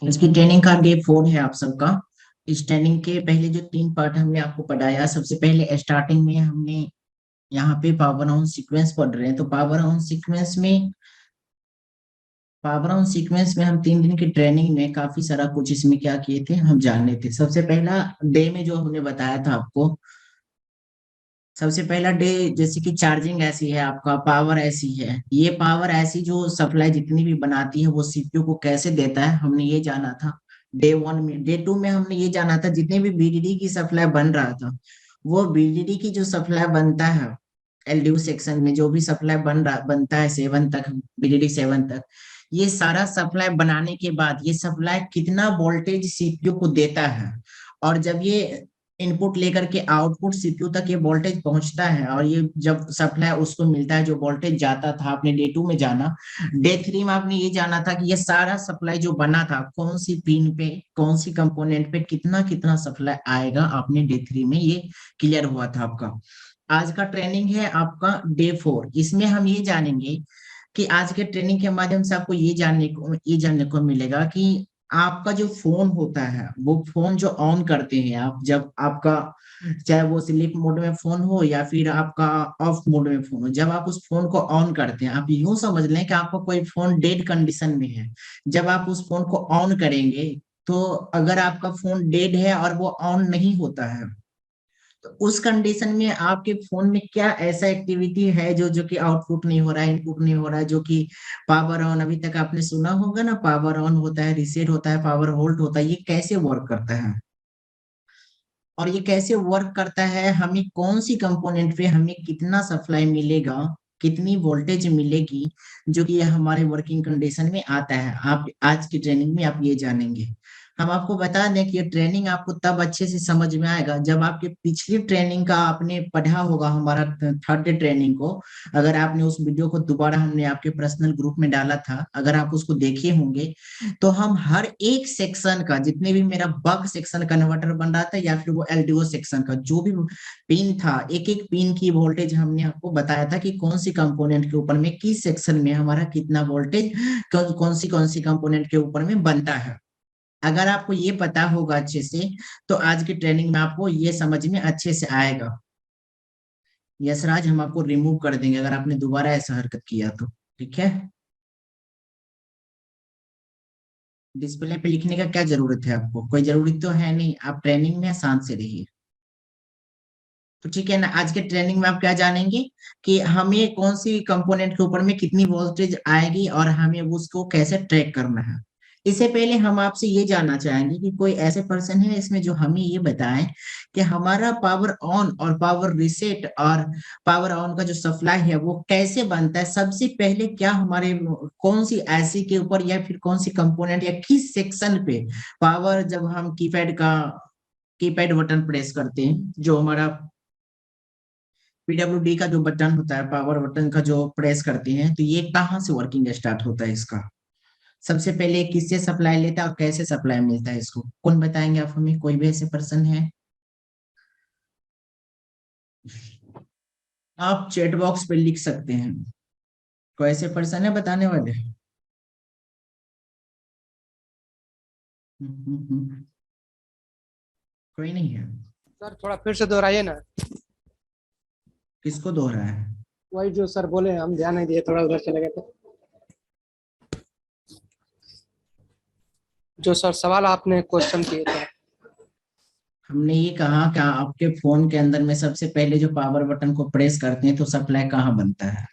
इसकी ट्रेनिंग का डे 4 है आप सबका। इस ट्रेनिंग के पहले जो 3 पार्ट हमने आपको पढ़ाया, सबसे पहले स्टार्टिंग में हमने यहाँ पे पावर ऑन सीक्वेंस पढ़ रहे हैं। तो पावर ऑन सीक्वेंस में हम 3 दिन की ट्रेनिंग में काफी सारा कुछ इसमें क्या किए थे, हम जाने थे। सबसे पहला डे में जो हमने बताया था आपको, सबसे पहला डे जैसे कि चार्जिंग ऐसी है, आपका पावर ऐसी है, ये पावर ऐसी जो सप्लाई जितनी भी बनाती है वो सीपीयू को कैसे देता है, हमने ये जाना था डे 1 में। डे 2 में हमने ये जाना था जितने भी बीडीडी की सप्लाई बन रहा था, वो बीडीडी की जो सप्लाई बनता है एलडीयू सेक्शन में, जो भी सप्लाई बनता है 7 तक, बीडीडी 7 तक, ये सारा सप्लाई बनाने के बाद ये सप्लाई कितना वोल्टेज सीपीयू को देता है, और जब ये इनपुट लेकर के आउटपुट सीपीयू तक ये वोल्टेज पहुंचता है, और ये जब सप्लाई उसको मिलता है जो वोल्टेज जाता था, आपने डे 2 में जाना। डे 3 में आपने ये जाना था कि ये सारा सप्लाई जो बना था कौन सी पिन पे, कौन सी कंपोनेंट पे कितना कितना सप्लाई आएगा, आपने डे 3 में ये क्लियर हुआ था आपका। आज का ट्रेनिंग है आपका डे 4। इसमें हम ये जानेंगे कि आज के ट्रेनिंग के माध्यम से आपको ये जानने को मिलेगा कि आपका जो फोन होता है, वो फोन जो ऑन करते हैं आप, जब आपका चाहे वो स्लीप मोड में फोन हो या फिर आपका ऑफ मोड में फोन हो, जब आप उस फोन को ऑन करते हैं, आप यूं समझ लें कि आपका कोई फोन डेड कंडीशन में है। जब आप उस फोन को ऑन करेंगे, तो अगर आपका फोन डेड है और वो ऑन नहीं होता है, तो उस कंडीशन में आपके फोन में क्या ऐसा एक्टिविटी है जो जो कि आउटपुट नहीं हो रहा है, इनपुट नहीं हो रहा है, जो कि पावर ऑन, अभी तक आपने सुना होगा ना, पावर ऑन होता है, रीसेट होता है, पावर होल्ड होता है, ये कैसे वर्क करता है, और ये कैसे वर्क करता है, हमें कौन सी कंपोनेंट पे हमें कितना सप्लाई मिलेगा, कितनी वोल्टेज मिलेगी, जो कि ये हमारे वर्किंग कंडीशन में आता है, आप आज की ट्रेनिंग में आप ये जानेंगे। हम आपको बता दें कि ये ट्रेनिंग आपको तब अच्छे से समझ में आएगा जब आपके पिछली ट्रेनिंग का आपने पढ़ा होगा, हमारा थर्ड डे ट्रेनिंग को। अगर आपने उस वीडियो को दोबारा हमने आपके पर्सनल ग्रुप में डाला था, अगर आप उसको देखे होंगे, तो हम हर एक सेक्शन का, जितने भी मेरा बग सेक्शन कन्वर्टर बन रहा था या फिर वो एलडीओ सेक्शन का जो भी पिन था, एक एक पिन की वोल्टेज हमने आपको बताया था कि कौन सी कंपोनेंट के ऊपर में, किस सेक्शन में हमारा कितना वोल्टेज कौन सी कंपोनेंट के ऊपर में बनता है। अगर आपको ये पता होगा अच्छे से, तो आज की ट्रेनिंग में आपको ये समझ में अच्छे से आएगा। यशराज, हम आपको रिमूव कर देंगे अगर आपने दोबारा ऐसा हरकत किया तो, ठीक है। डिस्प्ले पे लिखने का क्या जरूरत है, आपको कोई जरूरत तो है नहीं, आप ट्रेनिंग में शांत से रहिए। तो ठीक है ना, आज के ट्रेनिंग में आप क्या जानेंगे कि हमें कौन सी कंपोनेंट के ऊपर में कितनी वोल्टेज आएगी और हमें उसको कैसे ट्रैक करना है। इससे पहले हम आपसे ये जानना चाहेंगे कि कोई ऐसे पर्सन है इसमें जो हमें ये बताएं कि हमारा पावर ऑन और पावर रिसेट और पावर ऑन का जो सप्लाई है वो कैसे बनता है। सबसे पहले क्या हमारे कौन सी आईसी के ऊपर या फिर कौन सी कंपोनेंट या किस सेक्शन पे पावर, जब हम कीपैड बटन प्रेस करते हैं, जो हमारा पीडब्ल्यूडी का जो बटन होता है, पावर बटन का जो प्रेस करते हैं, तो ये कहाँ से वर्किंग स्टार्ट होता है इसका। सबसे पहले किससे सप्लाई लेता है और कैसे सप्लाई मिलता है, इसको कौन बताएंगे आप हमें, कोई भी ऐसे पर्सन है। आप चैट बॉक्स पे लिख सकते हैं, कोई ऐसे पर्सन है बताने वाले। कोई नहीं है। सर थोड़ा फिर से दोहराइए ना। किसको दोहरा है। वही जो सर बोले, हम ध्यान नहीं दिए, थोड़ा उधर चले गए थे। जो सर सवाल आपने क्वेश्चन किए थे। हमने ये कहा कि आपके फोन के अंदर में सबसे पहले जो पावर बटन को प्रेस करते हैं तो सप्लाई कहाँ बनता है।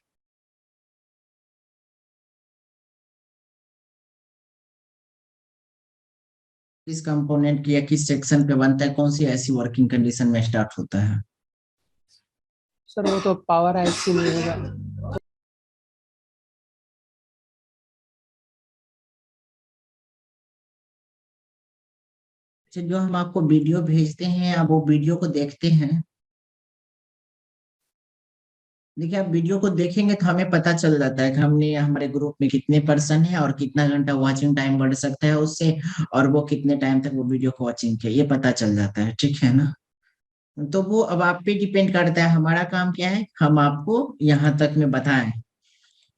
किस कंपोनेंट की या किस सेक्शन पे बनता है, कौन सी ऐसी वर्किंग कंडीशन में स्टार्ट होता है। सर वो तो पावर आईसी नहीं होगा। अच्छा, जो हम आपको वीडियो भेजते हैं आप वो वीडियो को देखते हैं। देखिए, आप वीडियो को देखेंगे तो हमें पता चल जाता है कि हमने हमारे ग्रुप में कितने पर्सन है और कितना घंटा वॉचिंग टाइम बढ़ सकता है उससे, और वो कितने टाइम तक वो वीडियो को वॉचिंग किया, ये पता चल जाता है, ठीक है ना। तो वो अब आप पे डिपेंड करता है, हमारा काम क्या है, हम आपको यहाँ तक में बताएं,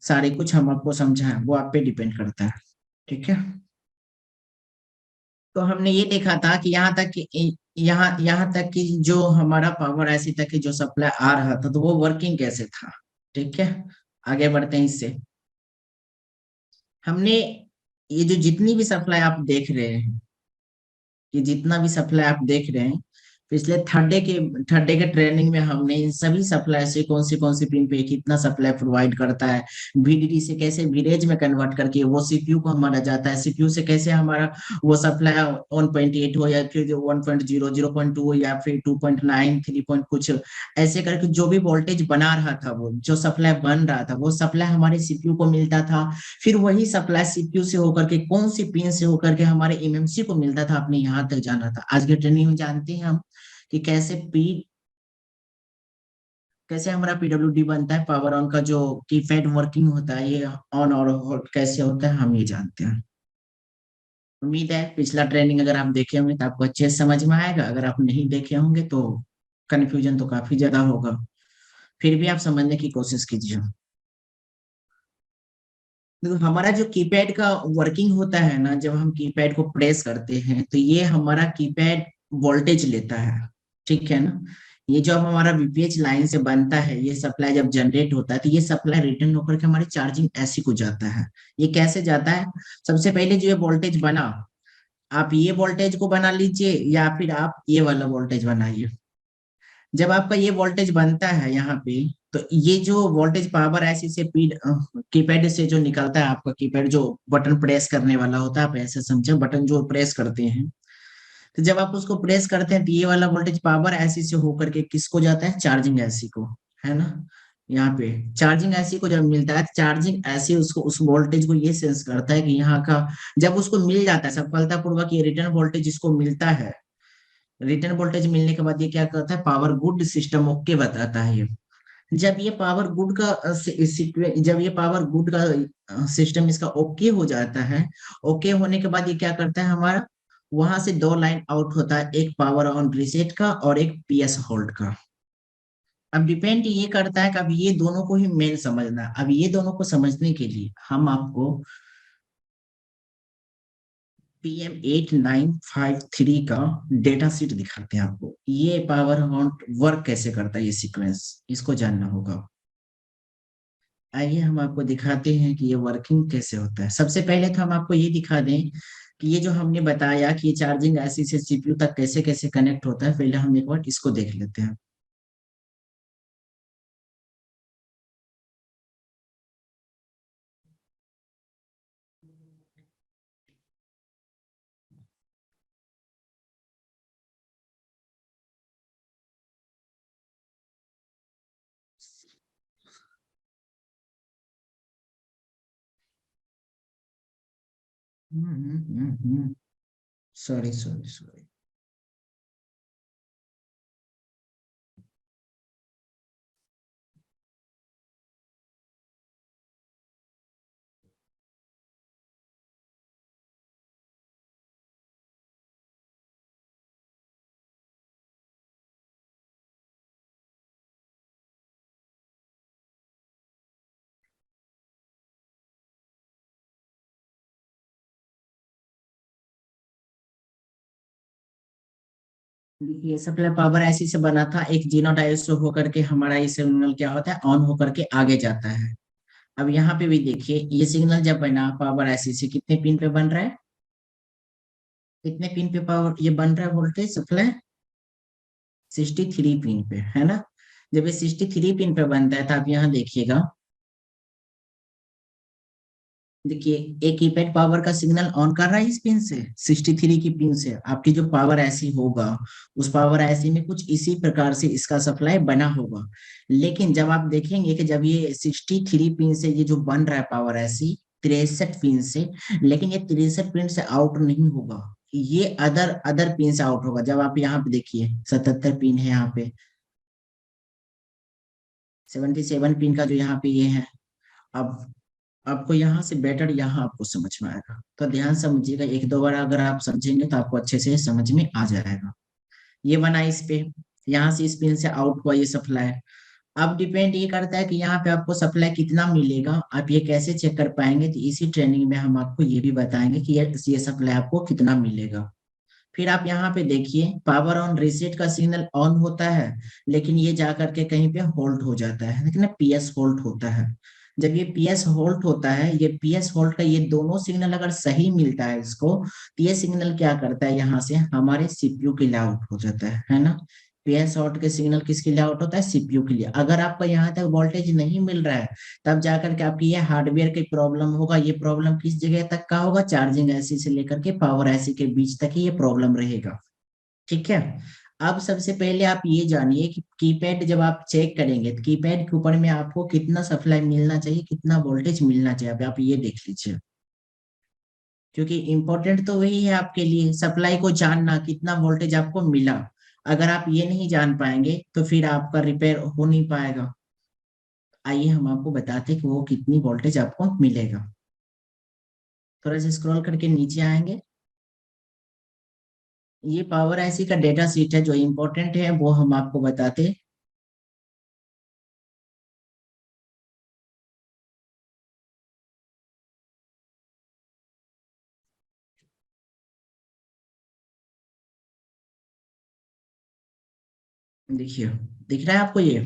सारे कुछ हम आपको समझाएं, वो आप पे डिपेंड करता है, ठीक है। तो हमने ये देखा था कि यहाँ तक कि जो हमारा पावर ऐसी तक कि जो सप्लाई आ रहा था तो वो वर्किंग कैसे था। ठीक है, आगे बढ़ते हैं इससे। हमने ये जो जितनी भी सप्लाई आप देख रहे हैं, ये जितना भी सप्लाई आप देख रहे हैं, पिछले थर्ड डे के ट्रेनिंग में हमने इन सभी सप्लाई से कौन सी पिन पे कितना सप्लाई प्रोवाइड करता है, वीडीडी से कैसे वीरेज में कन्वर्ट करके वो सीपीयू को हमारा जाता है, सीपीयू से कैसे हमारा वो सप्लाई 1.8 हो या फिर 1.0 0.2 हो या फिर 2.9 3 पॉइंट कुछ, ऐसे करके जो भी वोल्टेज बना रहा था, वो जो सप्लाई बन रहा था वो सप्लाई हमारे सीपीयू को मिलता था। फिर वही सप्लाई सीपीयू से होकर के कौन सी पिन से होकर के हमारे एमएमसी को मिलता था, अपने यहाँ तक जाना था। आज के ट्रेनिंग में जानते हैं हम कि कैसे हमारा पीडब्ल्यूडी बनता है, पावर ऑन का जो कीपैड वर्किंग होता है, ये ऑन और कैसे होता है हम ये जानते हैं। उम्मीद है पिछला ट्रेनिंग अगर आप देखे होंगे तो आपको अच्छे से समझ में आएगा, अगर आप नहीं देखे होंगे तो कंफ्यूजन तो काफी ज्यादा होगा, फिर भी आप समझने की कोशिश कीजिए। देखो हमारा जो कीपैड का वर्किंग होता है ना, जब हम कीपैड को प्रेस करते हैं तो ये हमारा कीपैड वोल्टेज लेता है। ठीक है ना, ये जो अब हमारा बीपीएच लाइन से बनता है, ये सप्लाई जब जनरेट होता है तो ये सप्लाई रिटर्न होकर के हमारी चार्जिंग ऐसी को जाता है। ये कैसे जाता है, सबसे पहले जो ये वोल्टेज बना, आप ये वोल्टेज को बना लीजिए या फिर आप ये वाला वोल्टेज बनाइए। जब आपका ये वोल्टेज बनता है यहाँ पे, तो ये जो वोल्टेज पावर ऐसी से कीपैड से जो निकलता है, आपका कीपैड जो बटन प्रेस करने वाला होता है, आप ऐसे समझे बटन जो प्रेस करते हैं, तो जब आप उसको प्रेस करते हैं तो ये वाला वोल्टेज पावर ऐसी से होकर के किसको जाता है, चार्जिंग ऐसी को, है ना। यहाँ पे चार्जिंग ऐसी को जब मिलता है, चार्जिंग ऐसी उसको उस वोल्टेज को ये सेंस करता है कि यहाँ का, जब उसको मिल जाता है सफलतापूर्वक ये रिटर्न वोल्टेज जिसको मिलता है, रिटर्न वोल्टेज मिलने के बाद ये क्या करता है, पावर गुड सिस्टम ओके बताता है ये। जब ये पावर गुड का जब ये पावर गुड का सिस्टम इसका ओके हो जाता है, ओके होने के बाद ये क्या करता है हमारा, वहां से दो लाइन आउट होता है, एक पावर ऑन रीसेट का और एक पीएस होल्ड का। अब डिपेंड ये करता है कि अब ये दोनों को ही मेन समझना है। अब ये दोनों को समझने के लिए हम आपको PM8953 का डेटा शीट दिखाते हैं आपको, ये पावर ऑन वर्क कैसे करता है, ये सीक्वेंस इसको जानना होगा। आइए हम आपको दिखाते हैं कि ये वर्किंग कैसे होता है। सबसे पहले तो हम आपको ये दिखा दें कि ये जो हमने बताया कि ये चार्जिंग ऐसी से सीपीयू तक कैसे कैसे कनेक्ट होता है, पहले हम एक बार इसको देख लेते हैं। Sorry sorry sorry. देखिए सप्लाई पावर ऐसी से बना था, एक जीनो डायोड होकर के हमारा ये सिग्नल क्या होता है, ऑन होकर के आगे जाता है। अब यहाँ पे भी देखिए ये सिग्नल जब बना पावर ऐसी से कितने पिन पे बन रहा है, कितने पिन पे पावर ये बन रहा है वोल्टेज सप्लाई, 63 पिन पे, है ना। जब ये 63 पिन पे बनता है तो आप यहाँ देखिएगा, देखिए एक कीपैड पावर का सिग्नल ऑन कर रहा है इस पिन से, 63 की पिन से आपकी जो पावर ऐसी होगा, उस पावर ऐसी में कुछ इसी प्रकार से इसका सप्लाई बना होगा। लेकिन जब आप देखेंगे कि जब ये 63 पिन से ये जो बन रहा है पावर ऐसी 63 पिन से, लेकिन ये 63 पिन से आउट नहीं होगा, ये अदर अदर पिन से आउट होगा। जब आप यहाँ पे देखिए 77 पिन है यहाँ पे, 77 पिन का जो यहाँ पे ये है। अब आपको यहाँ से बेटर यहाँ आपको समझ में आएगा, तो ध्यान समझिएगा, एक दो बार अगर आप समझेंगे तो आपको अच्छे से समझ में आ जाएगा। ये बना इस पे, यहाँ से इस पिन से आउट हुआ ये सप्लाई, अब डिपेंड ये करता है कि यहाँ पे आपको सप्लाई कितना मिलेगा, आप ये कैसे चेक कर पाएंगे, तो इसी ट्रेनिंग में हम आपको ये भी बताएंगे कि ये सप्लाई आपको कितना मिलेगा। फिर आप यहाँ पे देखिए, पावर ऑन रीसेट का सिग्नल ऑन होता है, लेकिन ये जा करके कहीं पे होल्ड हो जाता है, लेकिन पीएस होल्ड होता है। जब ये पीएस होल्ड होता है, ये पीएस होल्ड का ये दोनों सिग्नल अगर सही मिलता है इसको, तो ये सिग्नल क्या करता है, यहाँ से हमारे सीपीयू के लिए आउट हो जाता है ना। पीएस आउट के सिग्नल किसके लिए आउट होता है, सीपीयू के लिए। अगर आपको यहाँ तक वोल्टेज नहीं मिल रहा है, तब जाकर के आपकी ये हार्डवेयर की प्रॉब्लम होगा। ये प्रॉब्लम किस जगह तक का होगा, चार्जिंग आईसी से लेकर के पावर आईसी के बीच तक ही ये प्रॉब्लम रहेगा। ठीक है। अब सबसे पहले आप ये जानिए कि कीपैड जब आप चेक करेंगे, तो कीपैड के ऊपर में आपको कितना सप्लाई मिलना चाहिए, कितना वोल्टेज मिलना चाहिए, अब आप ये देख लीजिए। क्योंकि इंपॉर्टेंट तो वही है आपके लिए, सप्लाई को जानना, कितना वोल्टेज आपको मिला। अगर आप ये नहीं जान पाएंगे तो फिर आपका रिपेयर हो नहीं पाएगा। आइए हम आपको बताते हैं कि वो कितनी वोल्टेज आपको मिलेगा। थोड़ा सा स्क्रॉल करके नीचे आएंगे। ये पावर आईसी का डेटा शीट है, जो इम्पोर्टेंट है वो हम आपको बताते हैं। देखिए, दिख रहा है आपको ये।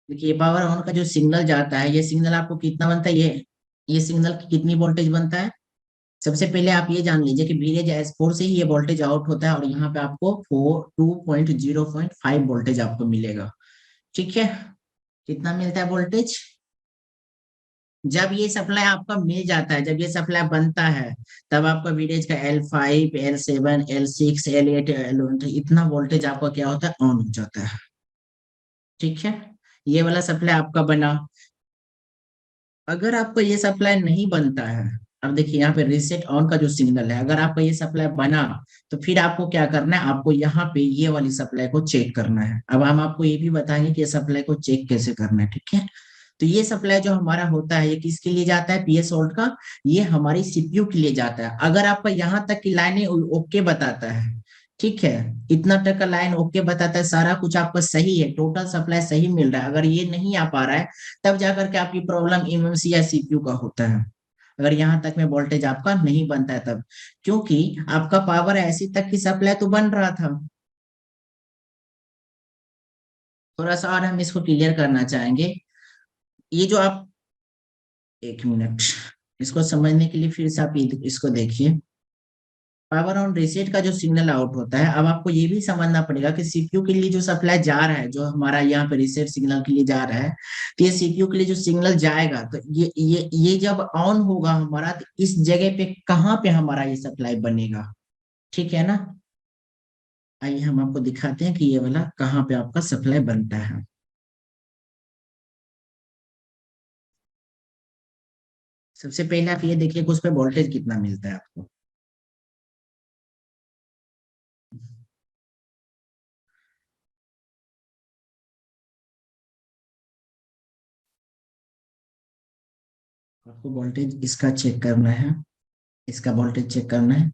देखिए, पावर ऑन का जो सिग्नल जाता है, ये सिग्नल आपको कितना बनता है, ये सिग्नल की कितनी वोल्टेज बनता है। सबसे पहले आप ये जान लीजिए कि वीलेज S4 से ही ये वोल्टेज आउट होता है, और यहाँ पे आपको 2.05 वोल्टेज आपको मिलेगा। ठीक है। कितना मिलता है वोल्टेज। जब ये सप्लाई आपका मिल जाता है, जब ये सप्लाई बनता है, तब आपका वीलेज का L5, L7, L6, L8, L1 इतना वोल्टेज आपका क्या होता है, ऑन हो जाता है। ठीक है। ये वाला सप्लाई आपका बना। अगर आपका ये सप्लाई नहीं बनता है, अब देखिए यहाँ पे रीसेट ऑन का जो सिग्नल है, अगर आपका ये सप्लाई बना, तो फिर आपको क्या करना है, आपको यहाँ पे ये वाली सप्लाई को चेक करना है। अब हम आपको ये भी बताएंगे कि ये सप्लाई को चेक कैसे करना है। ठीक है। तो ये सप्लाई जो हमारा होता है, ये किसके लिए जाता है, पीएस होल्ड का। ये हमारी सीपीयू के लिए जाता है। अगर आपका यहाँ तक की लाइनें ओके बताता है, ठीक है, इतना तक का लाइन ओके बताता है, सारा कुछ आपका सही है, टोटल सप्लाई सही मिल रहा है, अगर ये नहीं आ पा रहा है, तब जाकर के आपकी प्रॉब्लम एमएमसी या सीपीयू का होता है। अगर यहाँ तक में वोल्टेज आपका नहीं बनता है तब, क्योंकि आपका पावर ऐसी तक की सप्लाई तो बन रहा था। थोड़ा सा और हम इसको क्लियर करना चाहेंगे। ये जो आप, एक मिनट, इसको समझने के लिए फिर से आप इसको देखिए। पावर ऑन रीसेट का जो सिग्नल आउट होता है, अब आपको ये भी समझना पड़ेगा कि सीपीयू के लिए जो सप्लाई जा रहा है, जो हमारा यहाँ पे रीसेट सिग्नल के लिए जा रहा है, तो ये सीपीयू के लिए जो सिग्नल जाएगा, तो ये जब ऑन होगा हमारा, तो इस जगह पे कहाँ पे हमारा ये सप्लाई बनेगा। ठीक है ना। आइए हम आपको दिखाते हैं कि ये वाला कहाँ पे आपका सप्लाई बनता है। सबसे पहले आप ये देखिए कि उस पे वोल्टेज कितना मिलता है आपको। आपको वोल्टेज इसका चेक करना है, इसका वोल्टेज चेक करना है,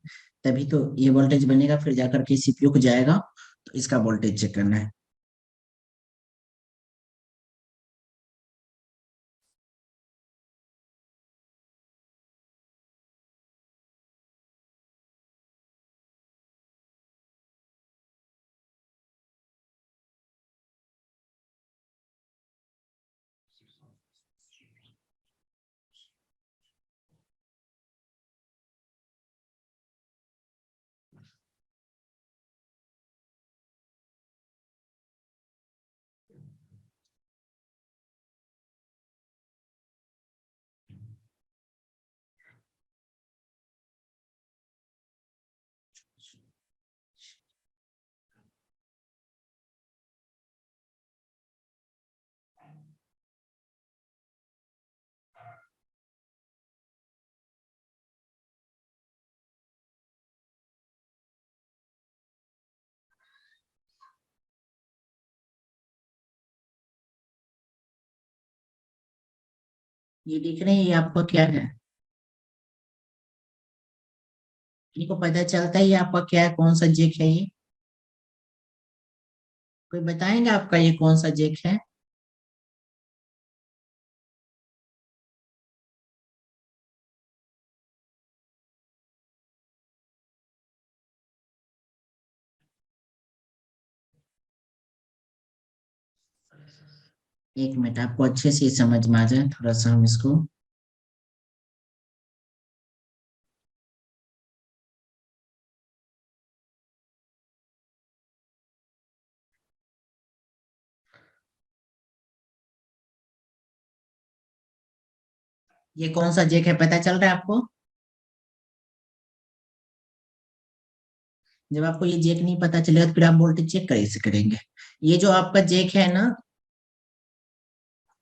तभी तो ये वोल्टेज बनेगा, फिर जाकर के सीपीयू को जाएगा, तो इसका वोल्टेज चेक करना है। ये देख रहे हैं, ये आपका क्या है, इनको पता चलता है ये आपका क्या है, कौन सा जेक है ये? कोई बताएंगे आपका ये कौन सा जेक है? एक मिनट, आपको अच्छे से समझ में आ जाए थोड़ा सा हम इसको। ये कौन सा जेक है पता चल रहा है आपको? जब आपको ये जेक नहीं पता चलेगा तो फिर आप वोल्टेज चेक कैसे करेंगे? ये जो आपका जेक है ना,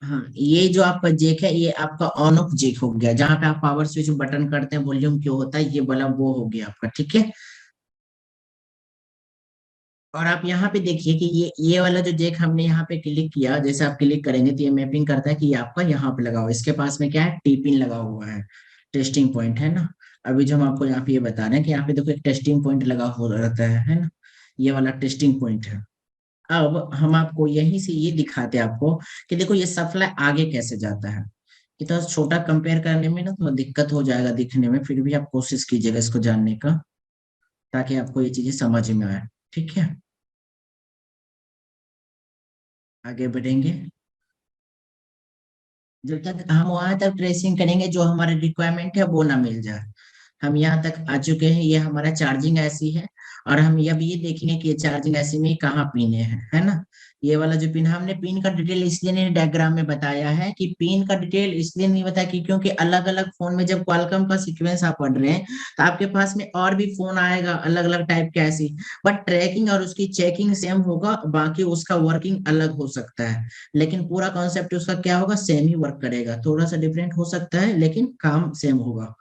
हाँ, ये जो आपका जेक है ये आपका ऑन ऑफ जेक हो गया, जहाँ पे आप पावर स्विच बटन करते हैं, वॉल्यूम क्यों होता है, ये वाला वो हो गया आपका, ठीक है। और आप यहाँ पे देखिए कि ये वाला जो जेक हमने यहाँ पे क्लिक किया, जैसे आप क्लिक करेंगे तो ये मैपिंग करता है कि ये आपका यहाँ पे लगा हुआ है, इसके पास में क्या है, टी पिन लगा हुआ है, टेस्टिंग पॉइंट है ना। अभी जो हम आपको यहाँ पे ये बता रहे हैं कि यहाँ पे देखो एक टेस्टिंग पॉइंट लगा हो रहता है ना, ये वाला टेस्टिंग पॉइंट है। अब हम आपको यहीं से ये दिखाते हैं आपको कि देखो ये सप्लाई आगे कैसे जाता है। इतना छोटा कंपेयर करने में ना थोड़ा दिक्कत हो जाएगा दिखने में, फिर भी आप कोशिश कीजिएगा इसको जानने का, ताकि आपको ये चीजें समझ में आए, ठीक है। आगे बढ़ेंगे। जब तक हम वहां तक ट्रेसिंग करेंगे जो हमारे रिक्वायरमेंट है वो ना मिल जाए। हम यहाँ तक आ चुके हैं, ये हमारा चार्जिंग ऐसी है। और हम अब ये देखेंगे कि ये चार्जिंग ऐसी में कहाँ पिन है ना। ये वाला जो पिन, हमने पिन का डिटेल इसलिए नहीं डायग्राम में बताया है कि पिन का डिटेल इसलिए नहीं बताया कि क्योंकि अलग अलग फोन में जब क्वालकॉम का सीक्वेंस आप पढ़ रहे हैं तो आपके पास में और भी फोन आएगा अलग अलग टाइप के ऐसी, बट ट्रैकिंग और उसकी चेकिंग सेम होगा, बाकी उसका वर्किंग अलग हो सकता है। लेकिन पूरा कॉन्सेप्ट उसका क्या होगा, सेम ही वर्क करेगा, थोड़ा सा डिफरेंट हो सकता है लेकिन काम सेम होगा।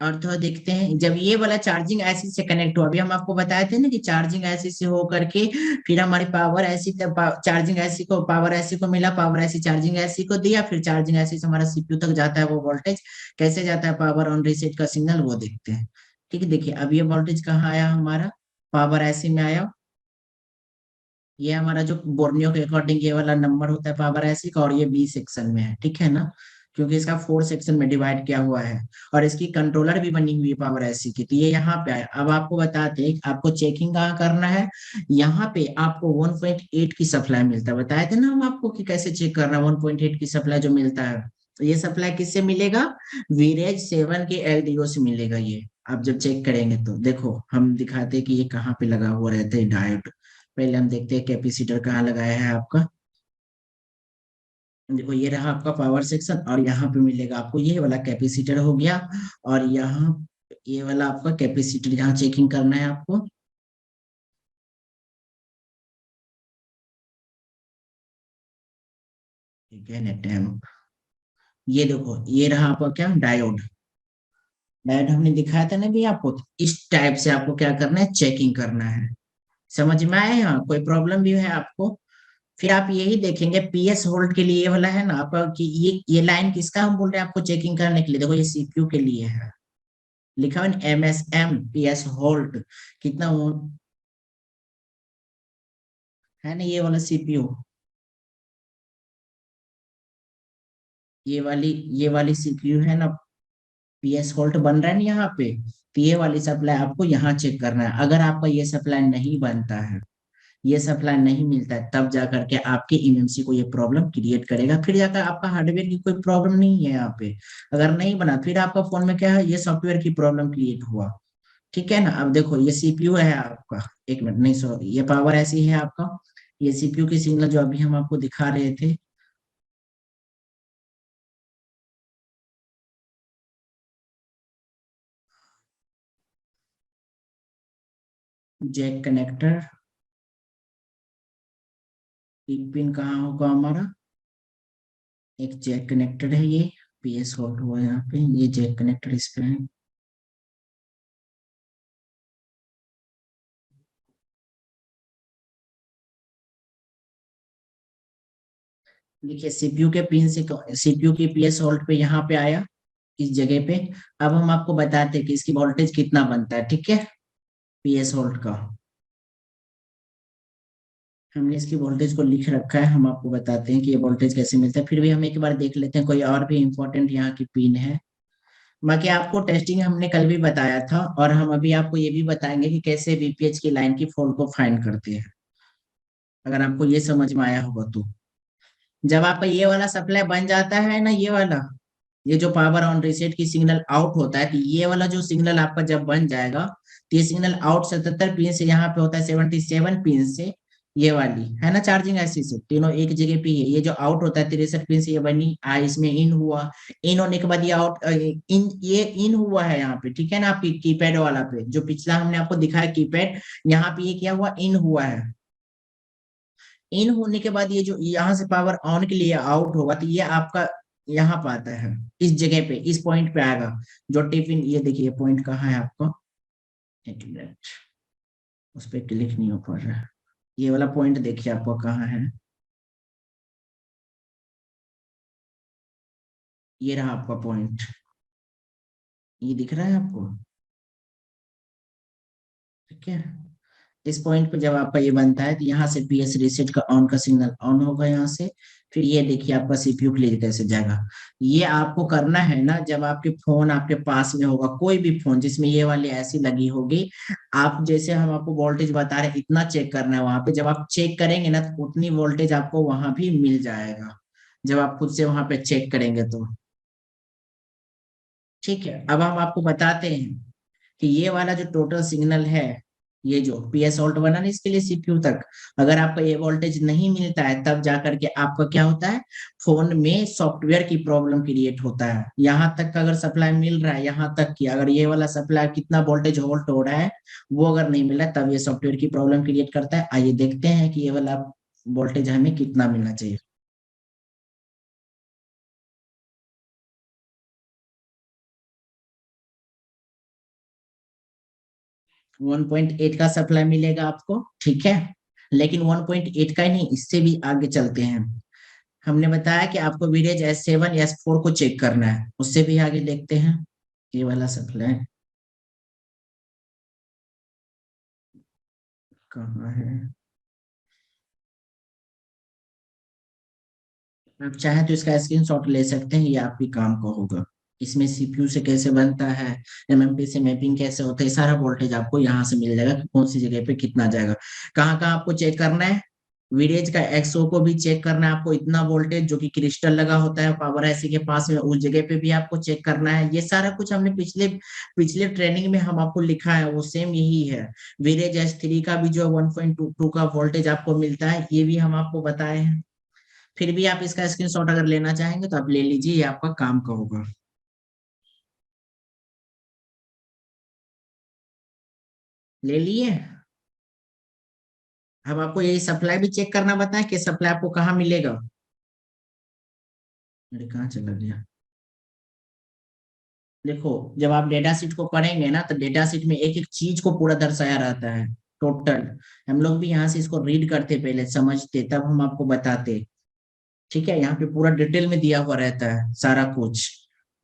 और थोड़ा देखते हैं, जब ये वाला चार्जिंग ऐसी से कनेक्ट हुआ, अभी हम आपको बताए थे ना कि चार्जिंग ऐसी से हो करके फिर हमारी पावर ऐसी चार्जिंग ऐसी को पावर ऐसी को मिला, पावर ऐसी चार्जिंग ऐसी को दिया, फिर चार्जिंग ऐसी से हमारा सीपीयू तक जाता है वो वोल्टेज, कैसे जाता है पावर ऑन रीसेट का सिग्नल वो देखते हैं। ठीक है, देखिए अब ये वोल्टेज कहाँ आया हमारा, पावर ऐसी में आया। ये हमारा जो बोर्नियो के अकॉर्डिंग ये वाला नंबर होता है पावर ऐसी का, और ये बी सेक्शन में है, ठीक है ना, क्योंकि इसका 4 सेक्शन में डिवाइड किया हुआ है। और इसकी कंट्रोलर भी बनी हुई है पावर ऐसी की, तो ये यहाँ पे आया। अब आपको बताते हैं आपको चेकिंग कहाँ करना है। यहाँ पे आपको 1.8 की सप्लाई मिलता है, बताए थे ना हम आपको कि कैसे चेक करना है 1.8 की सप्लाई जो मिलता है। तो ये सप्लाई किससे मिलेगा, वीरेज 7 के एलडीओ से मिलेगा ये। आप जब चेक करेंगे तो देखो हम दिखाते हैं कि ये कहाँ पे लगा हुआ रहता है डायोड। पहले हम देखते हैं कैपेसिटर कहाँ लगाया है आपका। देखो ये रहा आपका पावर सेक्शन, और यहाँ पे मिलेगा आपको ये वाला कैपेसिटर हो गया। और यहाँ ये वाला आपका कैपेसिटर यहाँ चेकिंग करना है आपको। ठीक है, नेट टाइम। ये देखो ये रहा आपका क्या, डायोड। डायोड हमने दिखाया था ना भी आपको, तो इस टाइप से आपको क्या करना है, चेकिंग करना है। समझ में आया, यहाँ कोई प्रॉब्लम भी है आपको? फिर आप यही देखेंगे पीएस होल्ड के लिए ये वाला है ना आपका, कि ये लाइन किसका हम बोल रहे हैं आपको चेकिंग करने के लिए, देखो ये सीपीयू के लिए है। लिखा हुआ MSM PS होल्ड, कितना वो है ना, ये वाला सीपीयू, ये वाली ये वाली सीपीयू है ना, PS होल्ड बन रहा है ना यहाँ पे। तो ये वाली सप्लाई आपको यहाँ चेक करना है। अगर आपका ये सप्लाई नहीं बनता है, ये सप्लाई नहीं मिलता है, तब जा करके आपके एमएमसी को ये प्रॉब्लम क्रिएट करेगा, फिर जाकर आपका हार्डवेयर की कोई प्रॉब्लम नहीं है यहाँ पे। अगर नहीं बना फिर आपका फोन में क्या है, ये सॉफ्टवेयर की प्रॉब्लम क्रिएट हुआ। ठीक है ना। अब देखो ये सीपीयू है आपका, एक मिनट, नहीं सॉरी, ये पावर ऐसी है आपका। ये सीपीयू की सिग्नल जो अभी हम आपको दिखा रहे थे, जैक कनेक्टर, पिन पिन कहाँ होगा हमारा, एक जैक कनेक्टर है ये, PS होल्ड हुआ है यहाँ पे, ये जैक कनेक्टर इस पे है। देखिए सीपीयू के पिन से, सीपीयू की PS होल्ड पे यहाँ पे आया, इस जगह पे। अब हम आपको बताते हैं कि इसकी वोल्टेज कितना बनता है, ठीक है, पीएस वोल्ट का। हमने इसकी वोल्टेज को लिख रखा है, हम आपको बताते हैं कि ये वोल्टेज कैसे मिलता है। फिर भी हम एक बार देख लेते हैं कोई और भी इंपॉर्टेंट यहाँ की पिन है। बाकी आपको टेस्टिंग हमने कल भी बताया था, और हम अभी आपको ये भी बताएंगे कि कैसे वीपीएच की लाइन की फॉल्ट को फाइंड करते हैं, अगर आपको ये समझ में आया होगा तो। जब आपका ये वाला सप्लाई बन जाता है ना, ये वाला, ये जो पावर ऑन रीसेट की सिग्नल आउट होता है, तो ये वाला जो सिग्नल आपका जब बन जाएगा, तो ये सिग्नल आउट 77 पिन से यहाँ पे होता है 77 पिन से, ये वाली है ना चार्जिंग ऐसी से, तीनों एक जगह पे ही है। ये जो आउट होता है 63 पिन से, ये बनी इसमें इन हुआ, इन होने के बाद ये आउट इन, ये इन हुआ है यहाँ पे, ठीक है ना, आपकी कीपैड वाला पे जो पिछला हमने आपको दिखाया कीपैड, यहाँ पे ये क्या हुआ, इन हुआ है। इन होने के बाद ये जो यहाँ से पावर ऑन के लिए आउट होगा, तो ये आपका यहाँ पे आता है, इस जगह पे, इस पॉइंट पे आएगा, जो टिफिन, ये देखिए पॉइंट कहाँ है आपको, एक मिनट, उस पर क्लिक नहीं हो पा रहा है। ये वाला पॉइंट देखिए आपको कहाँ है, ये रहा आपका पॉइंट, ये दिख रहा है आपको, ठीक है। इस पॉइंट पे जब आपका ये बनता है, तो यहाँ से पीएस रीसेट का ऑन का सिग्नल ऑन होगा यहाँ से। फिर ये देखिए आपका सीपीयू क्लियर कैसे जाएगा। ये आपको करना है ना जब आपके फोन आपके पास में होगा, कोई भी फोन जिसमें ये वाली ऐसी लगी होगी, आप जैसे हम आपको वोल्टेज बता रहे हैं इतना चेक करना है वहां पे। जब आप चेक करेंगे ना, तो उतनी वोल्टेज आपको वहां भी मिल जाएगा, जब आप खुद से वहां पे चेक करेंगे तो, ठीक है। अब हम आपको बताते हैं कि ये वाला जो टोटल सिग्नल है, ये जो पीएस ऑल्ट बना ना इसके लिए सीपीयू तक, अगर आपका ये वोल्टेज नहीं मिलता है, तब जाकर के आपका क्या होता है, फोन में सॉफ्टवेयर की प्रॉब्लम क्रिएट होता है। यहाँ तक का अगर सप्लाई मिल रहा है, यहाँ तक की अगर ये वाला सप्लाई कितना वोल्टेज होल्ड हो रहा है, वो अगर नहीं मिला, तब ये सॉफ्टवेयर की प्रॉब्लम क्रिएट करता है। आइए देखते हैं कि ये वाला वोल्टेज हमें कितना मिलना चाहिए। 1.8 का सप्लाई मिलेगा आपको, ठीक है। लेकिन 1.8 का ही नहीं, इससे भी आगे चलते हैं। हमने बताया कि आपको वीरेज S7 या S4 को चेक करना है, उससे भी आगे देखते हैं। ये वाला सप्लाई कहाँ है, आप चाहें तो इसका स्क्रीनशॉट ले सकते हैं, ये आपके काम का होगा। इसमें सीपीयू से कैसे बनता है, एमएमपी से मैपिंग कैसे होता है, सारा वोल्टेज आपको यहाँ से मिल जाएगा कि कौन सी जगह पे कितना जाएगा। कहाँ कहाँ आपको चेक करना है, वीरेज का एक्सओ को भी चेक करना है आपको, इतना वोल्टेज जो कि क्रिस्टल लगा होता है पावर आईसी के पास में, उस जगह पे भी आपको चेक करना है। ये सारा कुछ हमने पिछले पिछले ट्रेनिंग में हम आपको लिखा है, वो सेम यही है। वीरेज S3 का भी जो 1.22 का वोल्टेज आपको मिलता है, ये भी हम आपको बताए हैं। फिर भी आप इसका स्क्रीनशॉट अगर लेना चाहेंगे तो आप ले लीजिए, ये आपका काम का होगा। ले लिए। अब आपको ये सप्लाई भी चेक करना बताएं कि सप्लाई आपको कहाँ मिलेगा। अरे कहाँ चला गया, देखो, जब आप डेटा शीट को पढ़ेंगे ना, तो डेटा शीट में एक एक चीज को पूरा दर्शाया रहता है, टोटल। हम लोग भी यहाँ से इसको रीड करते, पहले समझते, तब हम आपको बताते, ठीक है। यहाँ पे पूरा डिटेल में दिया हुआ रहता है सारा कुछ,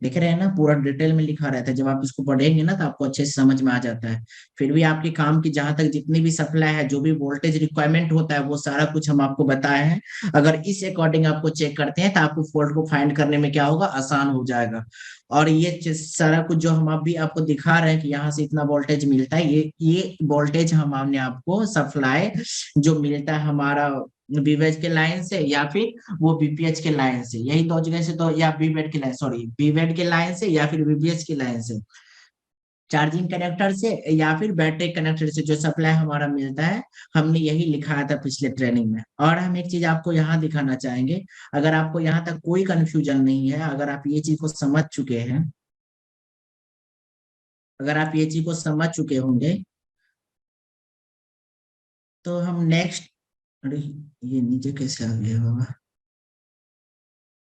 लिख रहे हैं ना, पूरा डिटेल में लिखा रहता है। जब आप इसको पढ़ेंगे ना, तो आपको अच्छे से समझ में आ जाता है। फिर भी आपके काम की जहां तक जितनी भी सप्लाई है, जो भी वोल्टेज रिक्वायरमेंट होता है, वो सारा कुछ हम आपको बताए हैं। अगर इस अकॉर्डिंग आपको चेक करते हैं, तो आपको फॉल्ट को फाइंड करने में क्या होगा, आसान हो जाएगा। और ये सारा कुछ जो हम अभी आपको दिखा रहे हैं कि यहाँ से इतना वोल्टेज मिलता है, ये वोल्टेज हमने आपको सप्लाई जो मिलता है हमारा बीवेज के लाइन से, या फिर वो बीपीएच के लाइन से, यही दो जगह से, तो या बीवेड के लाइन, सॉरी, बीवेड के लाइन से या फिर बीपीएच के लाइन से, चार्जिंग कनेक्टर से या फिर बैटरी कनेक्टर से जो सप्लाई हमारा मिलता है, हमने यही लिखाया था पिछले ट्रेनिंग में। और हम एक चीज आपको यहाँ दिखाना चाहेंगे, अगर आपको यहाँ तक कोई कंफ्यूजन नहीं है, अगर आप ये चीज को समझ चुके हैं, अगर आप ये चीज को समझ चुके होंगे, तो हम नेक्स्ट, अरे ये नीचे कैसे आ गया बाबा,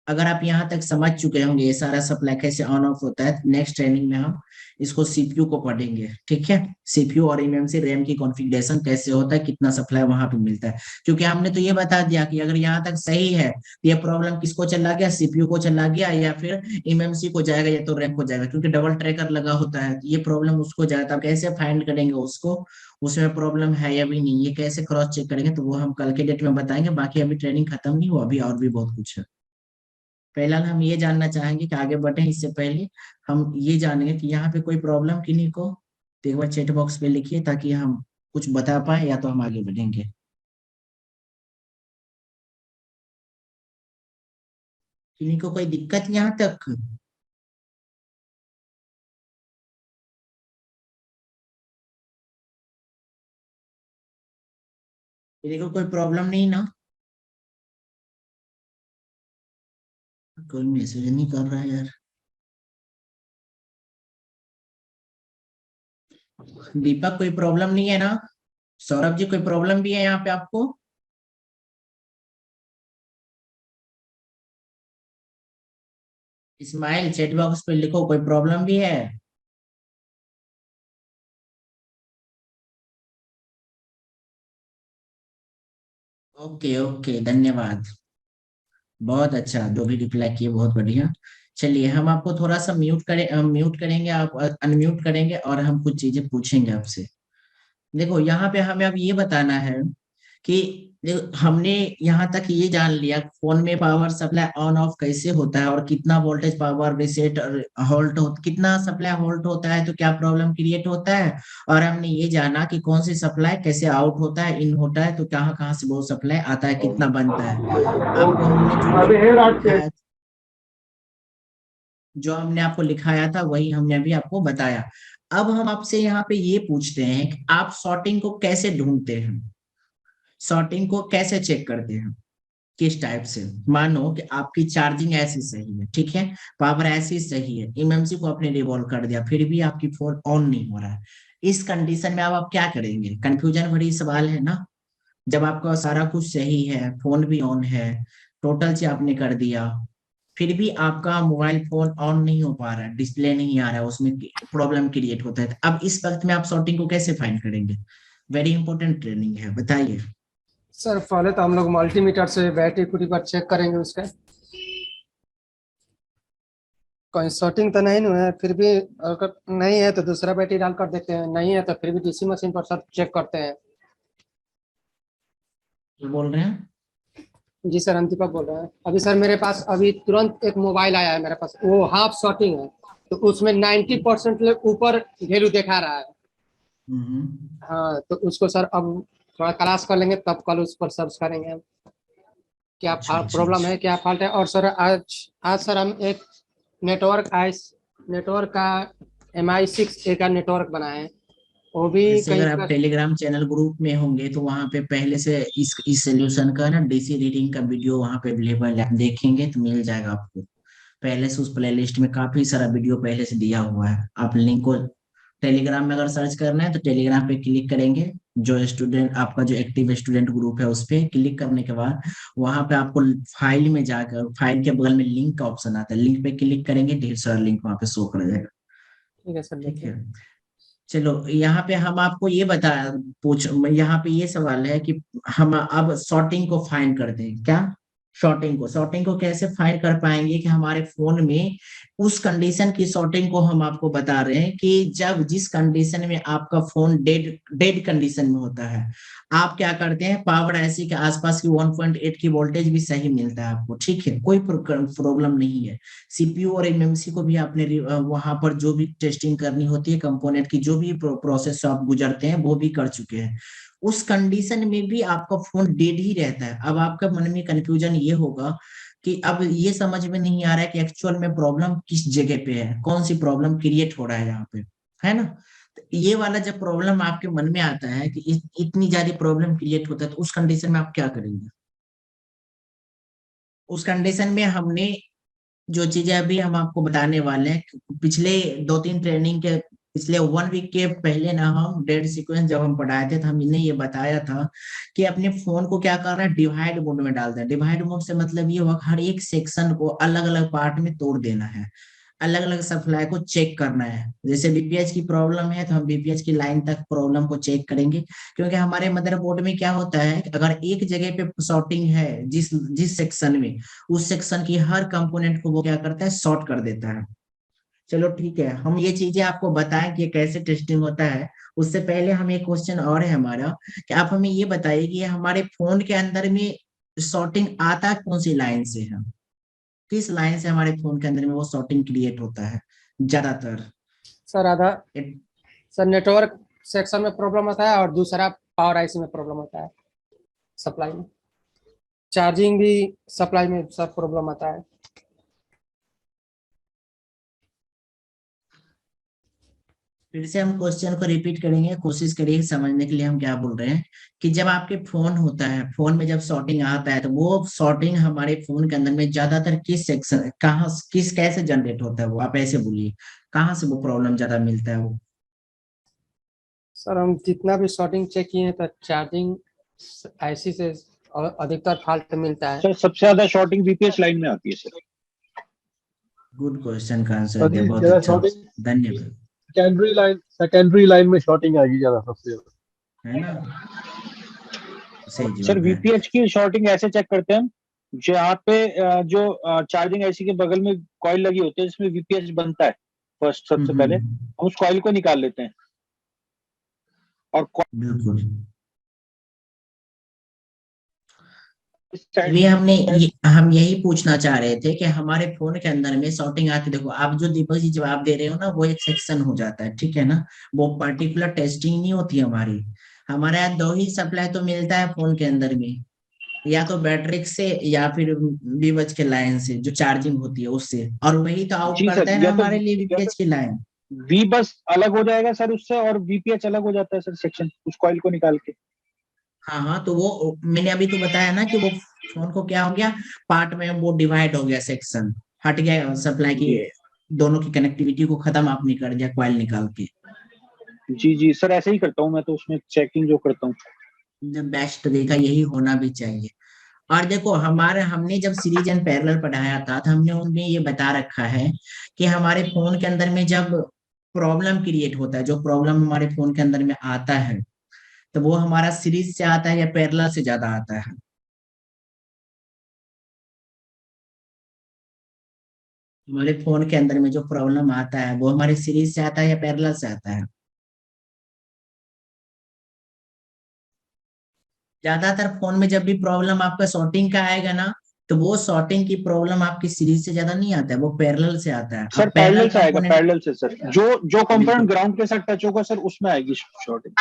अगर आप यहाँ तक समझ चुके होंगे ये सारा सप्लाई कैसे ऑन ऑफ होता है, नेक्स्ट ट्रेनिंग में हम इसको सीपीयू को पढ़ेंगे, ठीक है। सीपीयू और एमएमसी रैम की कॉन्फ़िगरेशन कैसे होता है, कितना सप्लाई वहां पे मिलता है। क्योंकि हमने तो ये बता दिया कि अगर यहाँ तक सही है तो ये प्रॉब्लम किसको चला गया, सीपीयू को चला गया या फिर एमएमसी को जाएगा या तो रैम को जाएगा, क्योंकि डबल ट्रैकर लगा होता है, तो ये प्रॉब्लम उसको जाएगा। तो आप कैसे फाइंड करेंगे उसको, उसमें प्रॉब्लम है या भी नहीं, ये कैसे क्रॉस चेक करेंगे, तो वो हम कल के डेट में बताएंगे। बाकी अभी ट्रेनिंग खत्म नहीं हुआ, अभी और भी बहुत कुछ है। पहला हम ये जानना चाहेंगे कि आगे बढ़े इससे पहले हम ये जानेंगे कि यहाँ पे कोई प्रॉब्लम किन्हीं को, तो एक बार चैट बॉक्स पे लिखिए ताकि हम कुछ बता पाए या तो हम आगे बढ़ेंगे। किन्हीं को कोई दिक्कत यहाँ तक? किन्हीं को कोई प्रॉब्लम नहीं ना? कोई मैसेज नहीं कर रहा है यार। दीपक कोई प्रॉब्लम नहीं है ना? सौरभ जी कोई प्रॉब्लम भी है यहाँ पे आपको? इस्माइल चैट बॉक्स पे लिखो कोई प्रॉब्लम भी है? ओके ओके, धन्यवाद। बहुत अच्छा, जो भी रिप्लाई किए बहुत बढ़िया। चलिए हम आपको थोड़ा सा म्यूट करेंगे, आप अनम्यूट करेंगे और हम कुछ चीजें पूछेंगे आपसे। देखो यहाँ पे हमें अब ये बताना है कि देखो, हमने यहाँ तक ये जान लिया फोन में पावर सप्लाई ऑन ऑफ कैसे होता है और कितना वोल्टेज पावर रिसेट और होल्ट हो, कितना सप्लाई होल्ट होता है तो क्या प्रॉब्लम क्रिएट होता है। और हमने ये जाना कि कौन सी सप्लाई कैसे आउट होता है, इन होता है तो कहाँ कहाँ से वो सप्लाई आता है, कितना बनता है। आपको हमने जो हमने आपको लिखाया था वही हमने अभी आपको बताया। अब हम आपसे यहाँ पे ये पूछते हैं कि आप सॉर्टिंग को कैसे ढूंढते हैं, सॉर्टिंग को कैसे चेक करते हैं, किस टाइप से। मानो कि आपकी चार्जिंग ऐसी सही है, ठीक है, पावर ऐसी सही है, एमएमसी को आपने रिवॉल्व कर दिया, फिर भी आपकी फोन ऑन नहीं हो रहा है। इस कंडीशन में अब आप क्या करेंगे, कंफ्यूजन भरी सवाल है ना। जब आपका सारा कुछ सही है, फोन भी ऑन है, टोटल से आपने कर दिया, फिर भी आपका मोबाइल फोन ऑन नहीं हो पा रहा है, डिस्प्ले नहीं आ रहा है, उसमें प्रॉब्लम क्रिएट होता है, अब इस वक्त में आप सॉर्टिंग को कैसे फाइंड करेंगे। वेरी इंपॉर्टेंट ट्रेनिंग है, बताइए। सर पहले तो हम लोग मल्टीमीटर से बैटरी पूरी बार चेक करेंगे उसका, कोई शॉर्टिंग तो नहीं हुआ है, फिर भी अगर नहीं है तो दूसरा बैटरी डाल कर देखते हैं, नहीं है तो फिर भी डीसी मशीन पर सर चेक करते हैं। क्या बोल रहे हैं? जी सर, हम दीपक बोल रहे हैं। अभी सर मेरे पास अभी तुरंत एक मोबाइल आया है मेरे पास, वो हाफ शॉर्टिंग है, तो उसमें 90% ऊपर वैल्यू दिखा रहा है। हम्म। हाँ, तो उसको सर अब थोड़ा क्लास कर लेंगे, तब कल उस पर सर्च करेंगे हम क्या अच्छा अच्छा प्रॉब्लम अच्छा। है, क्या फॉल्ट है। और सर आज आज सर हम एक नेटवर्क का MI6A का नेटवर्क बनाए हैं, वो भी वैसे कहीं अगर आप पर। टेलीग्राम चैनल ग्रुप में होंगे तो वहां पे पहले से इस सोल्यूशन का ना डीसी रीडिंग का वीडियो वहां पे अवेलेबल है, आप देखेंगे तो मिल जाएगा आपको। पहले से उस प्लेलिस्ट में काफी सारा वीडियो पहले से दिया हुआ है, आप लिंक को टेलीग्राम में अगर सर्च करना है तो टेलीग्राम पे क्लिक करेंगे, जो स्टूडेंट आपका जो एक्टिव स्टूडेंट ग्रुप है उस पे क्लिक करने के बाद वहां पे आपको फाइल में जाकर फाइल के बगल में लिंक का ऑप्शन आता है, लिंक पे क्लिक करेंगे, ढेर सारा लिंक वहां पे शो कर जाएगा। ठीक है सर, ठीक देखिए। है। चलो यहाँ पे हम आपको ये बता पूछ यहाँ पे ये सवाल है कि हम अब सॉर्टिंग को फाइंड करते हैं क्या। सॉर्टिंग को कैसे फाइंड कर पाएंगे कि हमारे फोन में उस कंडीशन की सॉर्टिंग को हम आपको बता रहे हैं कि जब जिस कंडीशन में आपका फोन डेड डेड कंडीशन में होता है, आप क्या करते हैं, पावर ऐसी के आसपास की 1.8 की वोल्टेज भी सही मिलता है आपको, ठीक है, कोई प्रॉब्लम नहीं है। सीपीयू और एमएमसी को भी आपने वहां पर जो भी टेस्टिंग करनी होती है कंपोनेंट की, जो भी प्रोसेस आप गुजरते हैं वो भी कर चुके हैं। उस कंडीशन में भी आपका फोन डेड ही रहता है। अब आपका मन में कंफ्यूजन ये होगा कि अब ये समझ में नहीं आ रहा है कि एक्चुअल में प्रॉब्लम किस जगह पे है, कौन सी प्रॉब्लम क्रिएट हो रहा है यहाँ पे, है ना। तो ये वाला जब प्रॉब्लम आपके मन में आता है कि इतनी ज्यादा प्रॉब्लम क्रिएट होता है, तो उस कंडीशन में आप क्या करेंगे। उस कंडीशन में हमने जो चीजें अभी हम आपको बताने वाले हैं, पिछले 2-3 ट्रेनिंग के इसलिए 1 वीक के पहले ना हम डेट सीक्वेंस जब हम पढ़ाए थे तो हम इन्हें ये बताया था कि अपने फोन को क्या कर रहा है, डिवाइड मोड में डाल दें। डिवाइड मोड से मतलब ये हुआ हर एक सेक्शन को अलग अलग पार्ट में तोड़ देना है, अलग अलग सप्लाई को चेक करना है। जैसे बीपीएच की प्रॉब्लम है तो हम बीपीएच की लाइन तक प्रॉब्लम को चेक करेंगे, क्योंकि हमारे मदरबोर्ड में क्या होता है अगर एक जगह पे शॉर्टिंग है जिस जिस सेक्शन में, उस सेक्शन की हर कंपोनेंट को वो क्या करता है, शॉर्ट कर देता है। चलो ठीक है, हम ये चीजें आपको बताएं कि कैसे टेस्टिंग होता है। उससे पहले हम एक क्वेश्चन और है हमारा कि आप हमें ये बताइए कि हमारे फोन के अंदर में सॉर्टिंग आता कौन सी लाइन से है, किस लाइन से हमारे फोन के अंदर में वो सॉर्टिंग क्रिएट होता है ज्यादातर। सर आधा it- सर नेटवर्क सेक्शन में प्रॉब्लम आता है और दूसरा पावर आईसी में प्रॉब्लम आता है, सप्लाई में। चार्जिंग भी सप्लाई में सब प्रॉब्लम आता है। फिर से हम क्वेश्चन को रिपीट करेंगे, कोशिश करिए समझने के लिए हम क्या बोल रहे हैं। कि जब आपके फोन होता है, फोन में जब सॉर्टिंग आता है तो वो सॉर्टिंग हमारे फोन के अंदर में ज्यादातर किस सेक्शन, कहाँ, किस, कैसे जनरेट होता है वो, आप ऐसे बोलिए कहाँ से वो प्रॉब्लम ज्यादा मिलता है वो। सर हम जितना भी शॉर्टिंग चेक किए हैं तो चार्जिंग आईसी से और अधिकतर फॉल्ट मिलता है। सर सबसे ज्यादा शॉर्टिंग बीपीएच लाइन में आती है सर। गुड क्वेश्चन का आंसर दिया, सभी बहुत ज्यादा अच्छा, शॉर्टिंग धन्यवाद। सेकेंडरी लाइन में शॉर्टिंग आएगी ज्यादा सबसे ज्यादा। है ना, सही सर जवाब है। वीपीएच की शॉर्टिंग ऐसे चेक करते हैं हम, जो यहाँ पे जो चार्जिंग आईसी के बगल में कॉइल लगी होती है जिसमें वीपीएच बनता है, फर्स्ट सबसे पहले हम उस कॉइल को निकाल लेते हैं और बिल्कुल। इस साइड अभी हम यही पूछना चाह रहे थे कि हमारे फोन के अंदर में सॉर्टिंग आती, देखो आप जो दीपक जी जवाब दे रहे हो ना वो एक सेक्शन हो जाता है, ठीक है ना। वो पर्टिकुलर टेस्टिंग नहीं होती हमारी। हमारे यहाँ दो ही सप्लाई तो मिलता है फोन के अंदर में, या तो बैटरी से या फिर बीवच के लाइन से जो चार्जिंग होती है उससे, और वही तो आउट जी करता सर, है ना हमारे लिए बीपीएच की लाइन। वी बस अलग हो जाएगा सर उससे और वीपीएच अलग हो जाता है सर सेक्शन, उस कॉइल को निकाल के। हाँ हाँ, तो वो मैंने अभी तो बताया ना कि वो फोन को क्या हो गया, पार्ट में वो डिवाइड हो गया, सेक्शन हट गया, सप्लाई की जी दोनों की कनेक्टिविटी को खत्म आपने कर दिया कॉइल निकाल के। जी जी सर, ऐसे ही करता हूँ मैं तो उसमें चेकिंग जो करता हूँ। जब बेस्ट तरीका यही होना भी चाहिए। और देखो हमारे, हमने जब सीरीज एंड पैरेलल पढ़ाया था तो हमने उनमें ये बता रखा है कि हमारे फोन के अंदर में जब प्रॉब्लम क्रिएट होता है, जो प्रॉब्लम हमारे फोन के अंदर में आता है, तो वो हमारा सीरीज से आता है या पैरेलल से ज्यादा आता है। हमारे फोन के अंदर में जो प्रॉब्लम आता है वो हमारे सीरीज से आता है या पैरेलल से आता है। ज्यादातर फोन में जब भी प्रॉब्लम आपका सॉर्टिंग का आएगा ना, तो वो सॉर्टिंग की प्रॉब्लम आपकी सीरीज से ज्यादा नहीं आता है, वो पैरेलल से आता है। सर अब पैरेलल पैरेलल से आएगा, कंपोनेंट, पैरेलल से सर, जो जो कंपोनेंट बिल्कुल, ग्राउंड के साथ टच होगा सर उसमें आएगी शॉर्टिंग।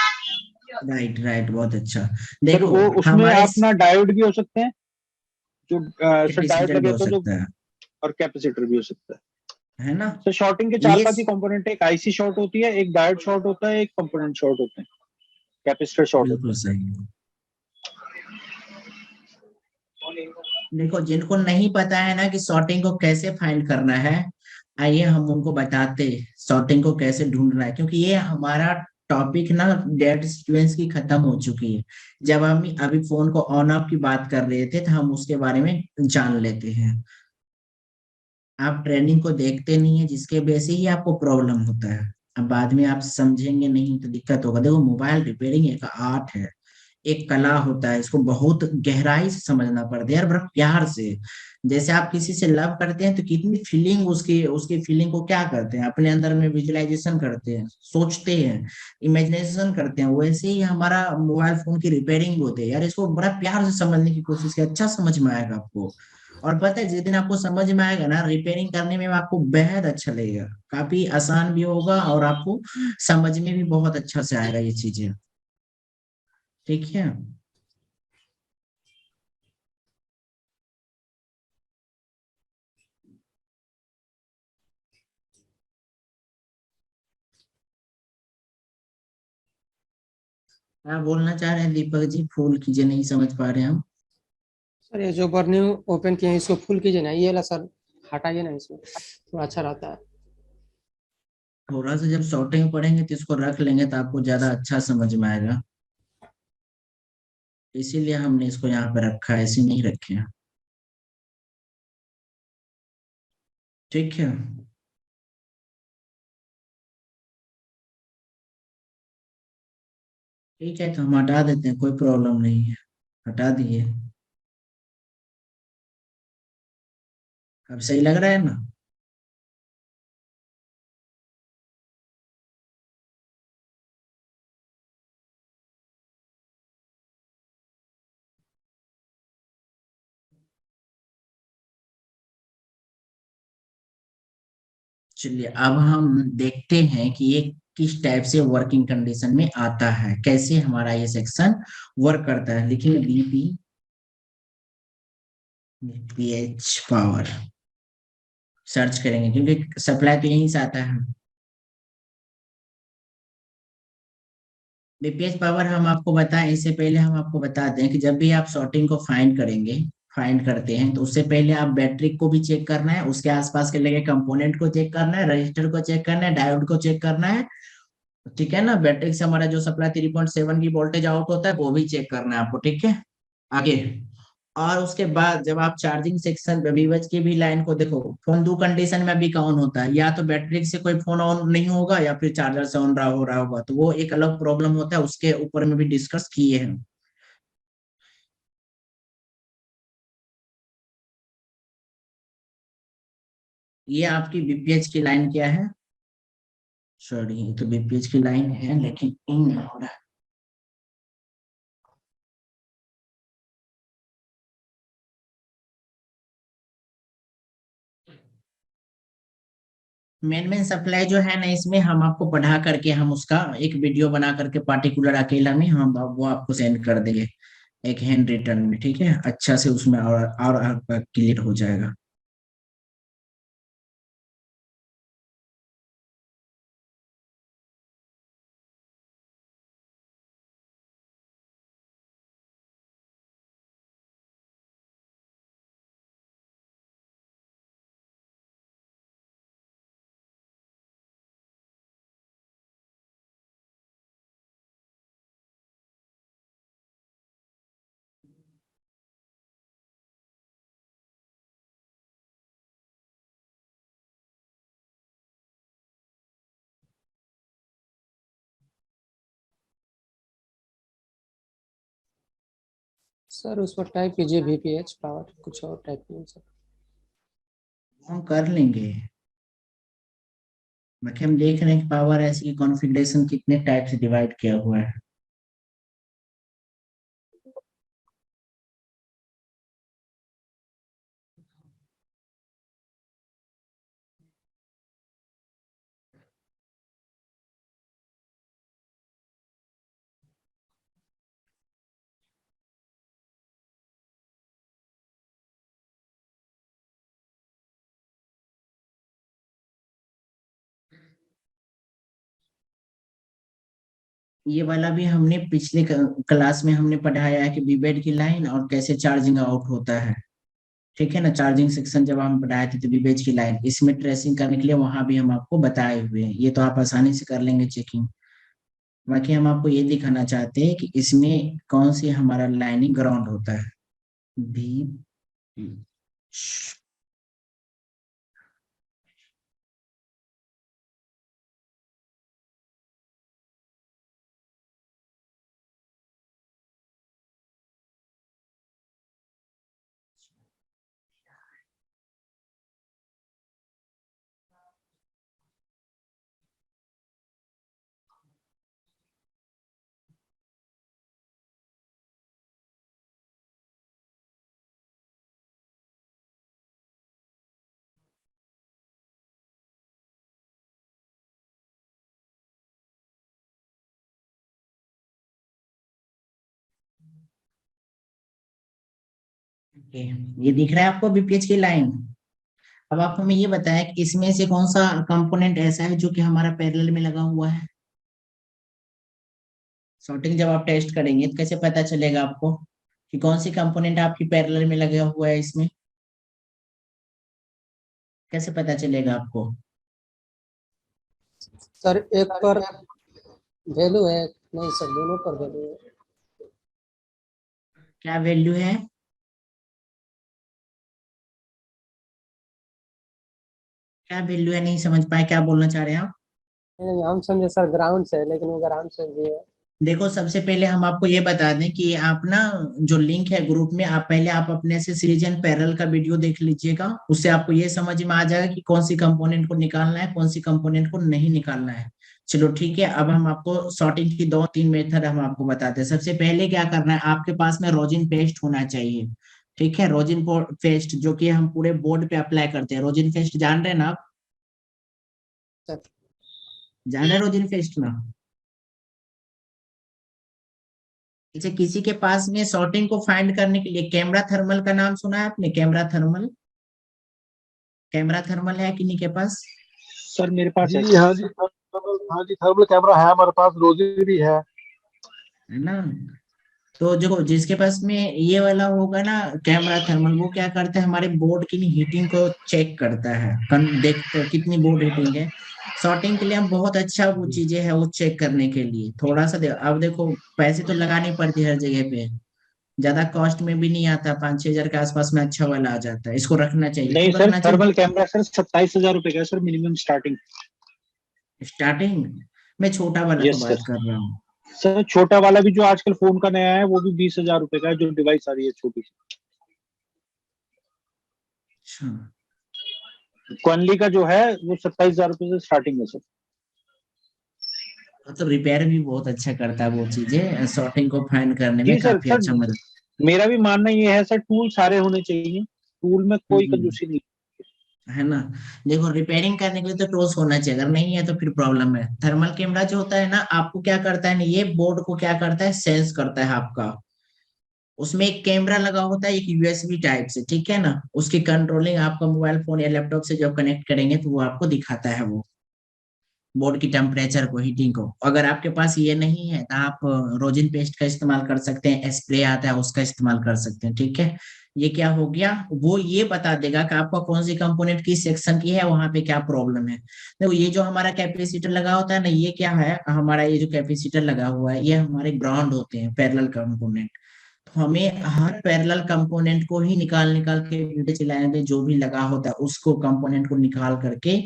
राइट राइट, बहुत अच्छा। सर देखो वो उसमें हमारे अपना डायोड भी हो सकते हैं, जो सर डायोड कैपेसिटर भी लगे हो होते हैं जो, सकता और कैपेसिटर भी हो सकता है। है ना। सर शॉर्टिंग के चार ये पांच ही कंपोनेंट है, एक आईसी शॉर्ट होती है, एक डायोड शॉर्ट होता है, एक कंपोनेंट शॉर्ट होते हैं, कैपेसिटर शॉर्ट होता बिल्कुल है। सही है। देखो जिनको नहीं पता है ना कि सॉर्टिंग को कैसे फाइंड करना है, आइए हम उनको बताते सॉर्टिंग को कैसे ढूंढना है, क्योंकि ये हमारा टॉपिक ना डेट सीक्वेंस की खत्म हो चुकी है। जब हम अभी फोन को ऑन ऑफ की बात कर रहे थे तो हम उसके बारे में जान लेते हैं। आप ट्रेंडिंग को देखते नहीं है, जिसके वजह से ही आपको प्रॉब्लम होता है। अब बाद में आप समझेंगे नहीं तो दिक्कत होगा। देखो मोबाइल रिपेयरिंग एक आर्ट है, एक कला होता है, इसको बहुत गहराई से समझना पड़ता है यार, बड़ा प्यार से। जैसे आप किसी से लव करते हैं तो कितनी फीलिंग, उसकी उसकी फीलिंग को क्या करते हैं, अपने अंदर में विजुअलाइजेशन करते हैं, सोचते हैं, इमेजिनेशन करते हैं। वैसे ही हमारा मोबाइल फोन की रिपेयरिंग होती है यार, इसको बड़ा प्यार से समझने की कोशिश की, अच्छा समझ में आएगा आपको। और पता है जिस दिन आपको समझ में आएगा ना, रिपेयरिंग करने में आपको बेहद अच्छा लगेगा, काफी आसान भी होगा और आपको समझ में भी बहुत अच्छा से आएगा ये चीजें, ठीक है। क्या बोलना चाह रहे हैं दीपक जी, फूल कीजिए, नहीं समझ पा रहे हैं हम। सर ये जो बर्न्यू ओपन किए हैं इसको फुल कीजिए ना, ये वाला सर हटाइए ना, इसमें थोड़ा अच्छा रहता है। थोड़ा सा जब शॉर्टिंग पढ़ेंगे तो इसको रख लेंगे तो आपको ज्यादा अच्छा समझ में आएगा, इसीलिए हमने इसको यहाँ पे रखा है, ऐसे नहीं रखे हैं। ठीक है। ठीक है, तो हम हटा देते हैं, कोई प्रॉब्लम नहीं है, हटा दिए। अब सही लग रहा है ना? चलिए अब हम देखते हैं कि ये किस टाइप से वर्किंग कंडीशन में आता है, कैसे हमारा ये सेक्शन वर्क करता है। लिखिए बीपी पीएच पावर, सर्च करेंगे क्योंकि सप्लाई तो यहीं से आता है। बीपीएच पावर हम आपको बताएं, इससे पहले हम आपको बता दें कि जब भी आप शॉर्टिंग को फाइंड करेंगे, फाइंड करते हैं, तो उससे पहले आप बैटरी को भी चेक करना है, उसके आसपास के लगे कंपोनेंट को चेक करना है, रजिस्टर को चेक करना है, डायोड को चेक करना है। ठीक है ना? बैटरी से हमारा जो सप्लाई 3.7 की वोल्टेज आउट होता है वो भी चेक करना है आपको। ठीक है, आगे। और उसके बाद जब आप चार्जिंग सेक्शन वीवच की भी लाइन को देखो, फोन दो कंडीशन में भी ऑन होता है, या तो बैटरी से कोई फोन ऑन नहीं होगा या फिर चार्जर से ऑन रहा हो रहा होगा, तो वो एक अलग प्रॉब्लम होता है, उसके ऊपर में भी डिस्कस किए हैं। ये आपकी बीपीएच की लाइन क्या है? सॉरी, ये तो बीपीएच की लाइन है लेकिन इन हो रहा है। मेन सप्लाई जो है ना, इसमें हम आपको पढ़ा करके हम उसका एक वीडियो बना करके पार्टिकुलर अकेला में हम वो आपको सेंड कर देंगे, एक हैंड रिटन में। ठीक है, अच्छा से उसमें और आपका क्लियर हो जाएगा। सर उस पर टाइप कीजिए VPH पावर, कुछ और टाइप कीजिए सर। हम कर लेंगे, बाकी हम देख रहे हैं कि पावर ऐसी कॉन्फ़िगरेशन कितने टाइप से डिवाइड किया हुआ है। ये वाला भी हमने पिछले क्लास में हमने पढ़ाया है कि बीबेड की लाइन और कैसे चार्जिंग आउट होता है। ठीक है ना? चार्जिंग सेक्शन जब हम पढ़ाए थे तो बीबेज की लाइन, इसमें ट्रेसिंग करने के लिए वहां भी हम आपको बताए हुए हैं, ये तो आप आसानी से कर लेंगे चेकिंग। बाकी हम आपको ये दिखाना चाहते हैं कि इसमें कौन सी हमारा लाइनिंग ग्राउंड होता है। भी ये दिख रहा है आपको बीपीएच की लाइन? अब आप हमें ये बताया कि इसमें से कौन सा कंपोनेंट ऐसा है जो कि हमारा पैरेलल में लगा हुआ है। सॉर्टिंग जब आप टेस्ट करेंगे तो कैसे पता चलेगा आपको कि कौन सी कंपोनेंट आपकी पैरेलल में लगा हुआ है इसमें? कैसे पता चलेगा आपको? सर एक पर वैल्यू है, नहीं सर दोनों पर वैल्यू है। क्या वैल्यू है? क्या वैल्यू है, नहीं समझ पाए, क्या बोलना चाह रहे हैं आप? नहीं, हम समझे सर ग्राउंड से है, लेकिन वो ग्राउंड से भी है। देखो, सबसे पहले हम आपको ये बता दें कि आप ना, जो लिंक है ग्रुप में, आप पहले आप अपने से सीरीज एंड पैरेलल का वीडियो देख लीजिएगा। उससे आपको ये समझ में आ जाएगा कि कौन सी कंपोनेंट को निकालना है, कौन सी कंपोनेंट को नहीं निकालना है। चलो ठीक है, अब हम आपको सॉर्टिंग की 2-3 मेथड हम आपको बताते हैं। सबसे पहले क्या करना है, आपके पास में रोजिन पेस्ट होना चाहिए। ठीक है, रोजिन पेस्ट जो कि हम पूरे बोर्ड पे अप्लाई करते हैं। रोजिन पेस्ट जान रहे हैं ना आप? सर जान रहे हैं रोजिन पेस्ट ना? अच्छा, किसी के पास में सॉर्टिंग को फाइंड करने के लिए कैमरा थर्मल का नाम सुना है आपने? कैमरा थर्मल, कैमरा थर्मल है किन्हीं के पास? सर मेरे पास है जी सर। हाँ जी, हाँ जी, थर्मल कैमरा है हमारे पास, रोजी भी है। है ना? तो जो जिसके पास में ये वाला होगा ना कैमरा थर्मल, वो क्या करता है, हमारे बोर्ड की हीटिंग को चेक करता है, देखते हैं कितनी बोर्ड हीटिंग है। सॉर्टिंग के लिए हम बहुत अच्छा वो चीजें है वो चेक करने के लिए। थोड़ा सा अब देखो, पैसे तो लगानी पड़ती है हर जगह पे, ज्यादा कॉस्ट में भी नहीं आता, 5-6 हजार के आसपास में अच्छा वाला आ जाता है। इसको रखना चाहिए, नहीं क्यों सर, रखना चाहिए? थर्मल कैमरा सर 27,000 रुपए का है सर, मिनिमम स्टार्टिंग। स्टार्टिंग में छोटा वाला को यस बात सर। कर रहा हूँ। सर छोटा वाला भी जो आजकल फोन का नया है वो भी 20,000 रुपए का है, जो डिवाइस आ रही है छोटी सी। अच्छा, क्वानली का जो है वो 27,000 रुपए से स्टार्टिंग है सर। तो रिपेयर भी बहुत अच्छा करता है वो चीजें, सॉर्टिंग को फाइंड करने में जी सर। काफी सर अच्छा मदद। मेरा भी मानना ये है सर, टूल सारे होने चाहिए, टूल में कोई हम्म, कंजूसी नहीं। है ना? देखो, रिपेयरिंग करने के लिए तो टूल्स होना चाहिए, अगर नहीं है तो फिर प्रॉब्लम है। थर्मल कैमरा जो होता है ना, आपको क्या करता है ना, ये बोर्ड को क्या करता है, सेंस करता है आपका। उसमें एक कैमरा लगा होता है, एक यूएसबी टाइप से, ठीक है ना? उसकी कंट्रोलिंग आपका मोबाइल फोन या लैपटॉप से जब कनेक्ट करेंगे तो वो आपको दिखाता है, वो बोर्ड की टेम्परेचर को, हीटिंग को। अगर आपके पास ये नहीं है तो आप रोजिन पेस्ट का इस्तेमाल कर सकते हैं, स्प्रे आता है उसका इस्तेमाल कर सकते हैं। ठीक है, ये क्या हो गया, वो ये बता देगा कि आपका कौन सी कंपोनेंट किस सेक्शन की है, वहां पे क्या प्रॉब्लम है। देखो, ये जो हमारा कैपेसिटर लगा होता है ना, ये क्या है हमारा, ये जो कैपेसिटर लगा हुआ है ये हमारे ग्राउंड होते हैं, पैरेलल कंपोनेंट। तो हमें हर पैरेलल कंपोनेंट को ही निकाल निकाल के वीडियो चलाने में जो भी लगा होता है उसको, कंपोनेंट को निकाल करके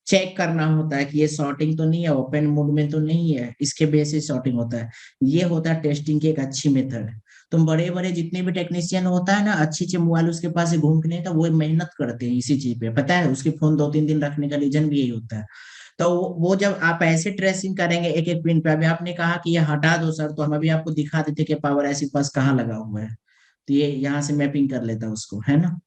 चेक करना होता है कि ये शॉर्टिंग तो नहीं है, ओपन मोड में तो नहीं है, इसके बेस से शॉर्टिंग होता है। ये होता है टेस्टिंग की एक अच्छी मेथड। तुम बड़े बड़े जितने भी टेक्नीशियन होता है ना, अच्छे अच्छे मोबाइल उसके पास घूम के नहीं था, वो मेहनत करते हैं इसी चीज पे, पता है? उसके फोन 2-3 दिन रखने का रीजन भी यही होता है। तो वो जब आप ऐसे ट्रेसिंग करेंगे एक एक पिन पे, अभी आपने कहा कि ये हटा दो सर, तो हम अभी आपको दिखा देते कि पावर ऐसी पास कहाँ लगा हुआ है। तो ये यहाँ से मैपिंग कर लेता है उसको, है ना?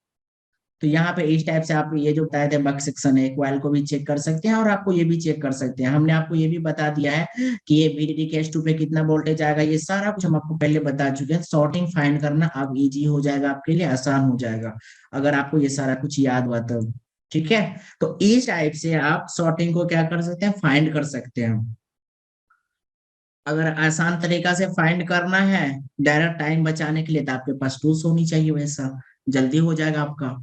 तो यहाँ पे इस टाइप से आप ये जो बताए थे बक सेक्शन है, क्वाइल को भी चेक कर सकते हैं और आपको ये भी चेक कर सकते हैं। हमने आपको ये भी बता दिया है कि ये VDD के S2 पे कितना वोल्टेज आएगा, ये सारा कुछ हम आपको पहले बता चुके हैं। सॉर्टिंग फाइंड करना अब इजी हो जाएगा आपके लिए, आसान हो जाएगा अगर आपको ये सारा कुछ याद हुआ तो। ठीक है, तो इस टाइप से आप सॉर्टिंग को क्या कर सकते हैं, फाइंड कर सकते हैं। अगर आसान तरीका से फाइंड करना है, डायरेक्ट टाइम बचाने के लिए, तो आपके पास टूल्स होनी चाहिए, वैसा जल्दी हो जाएगा आपका।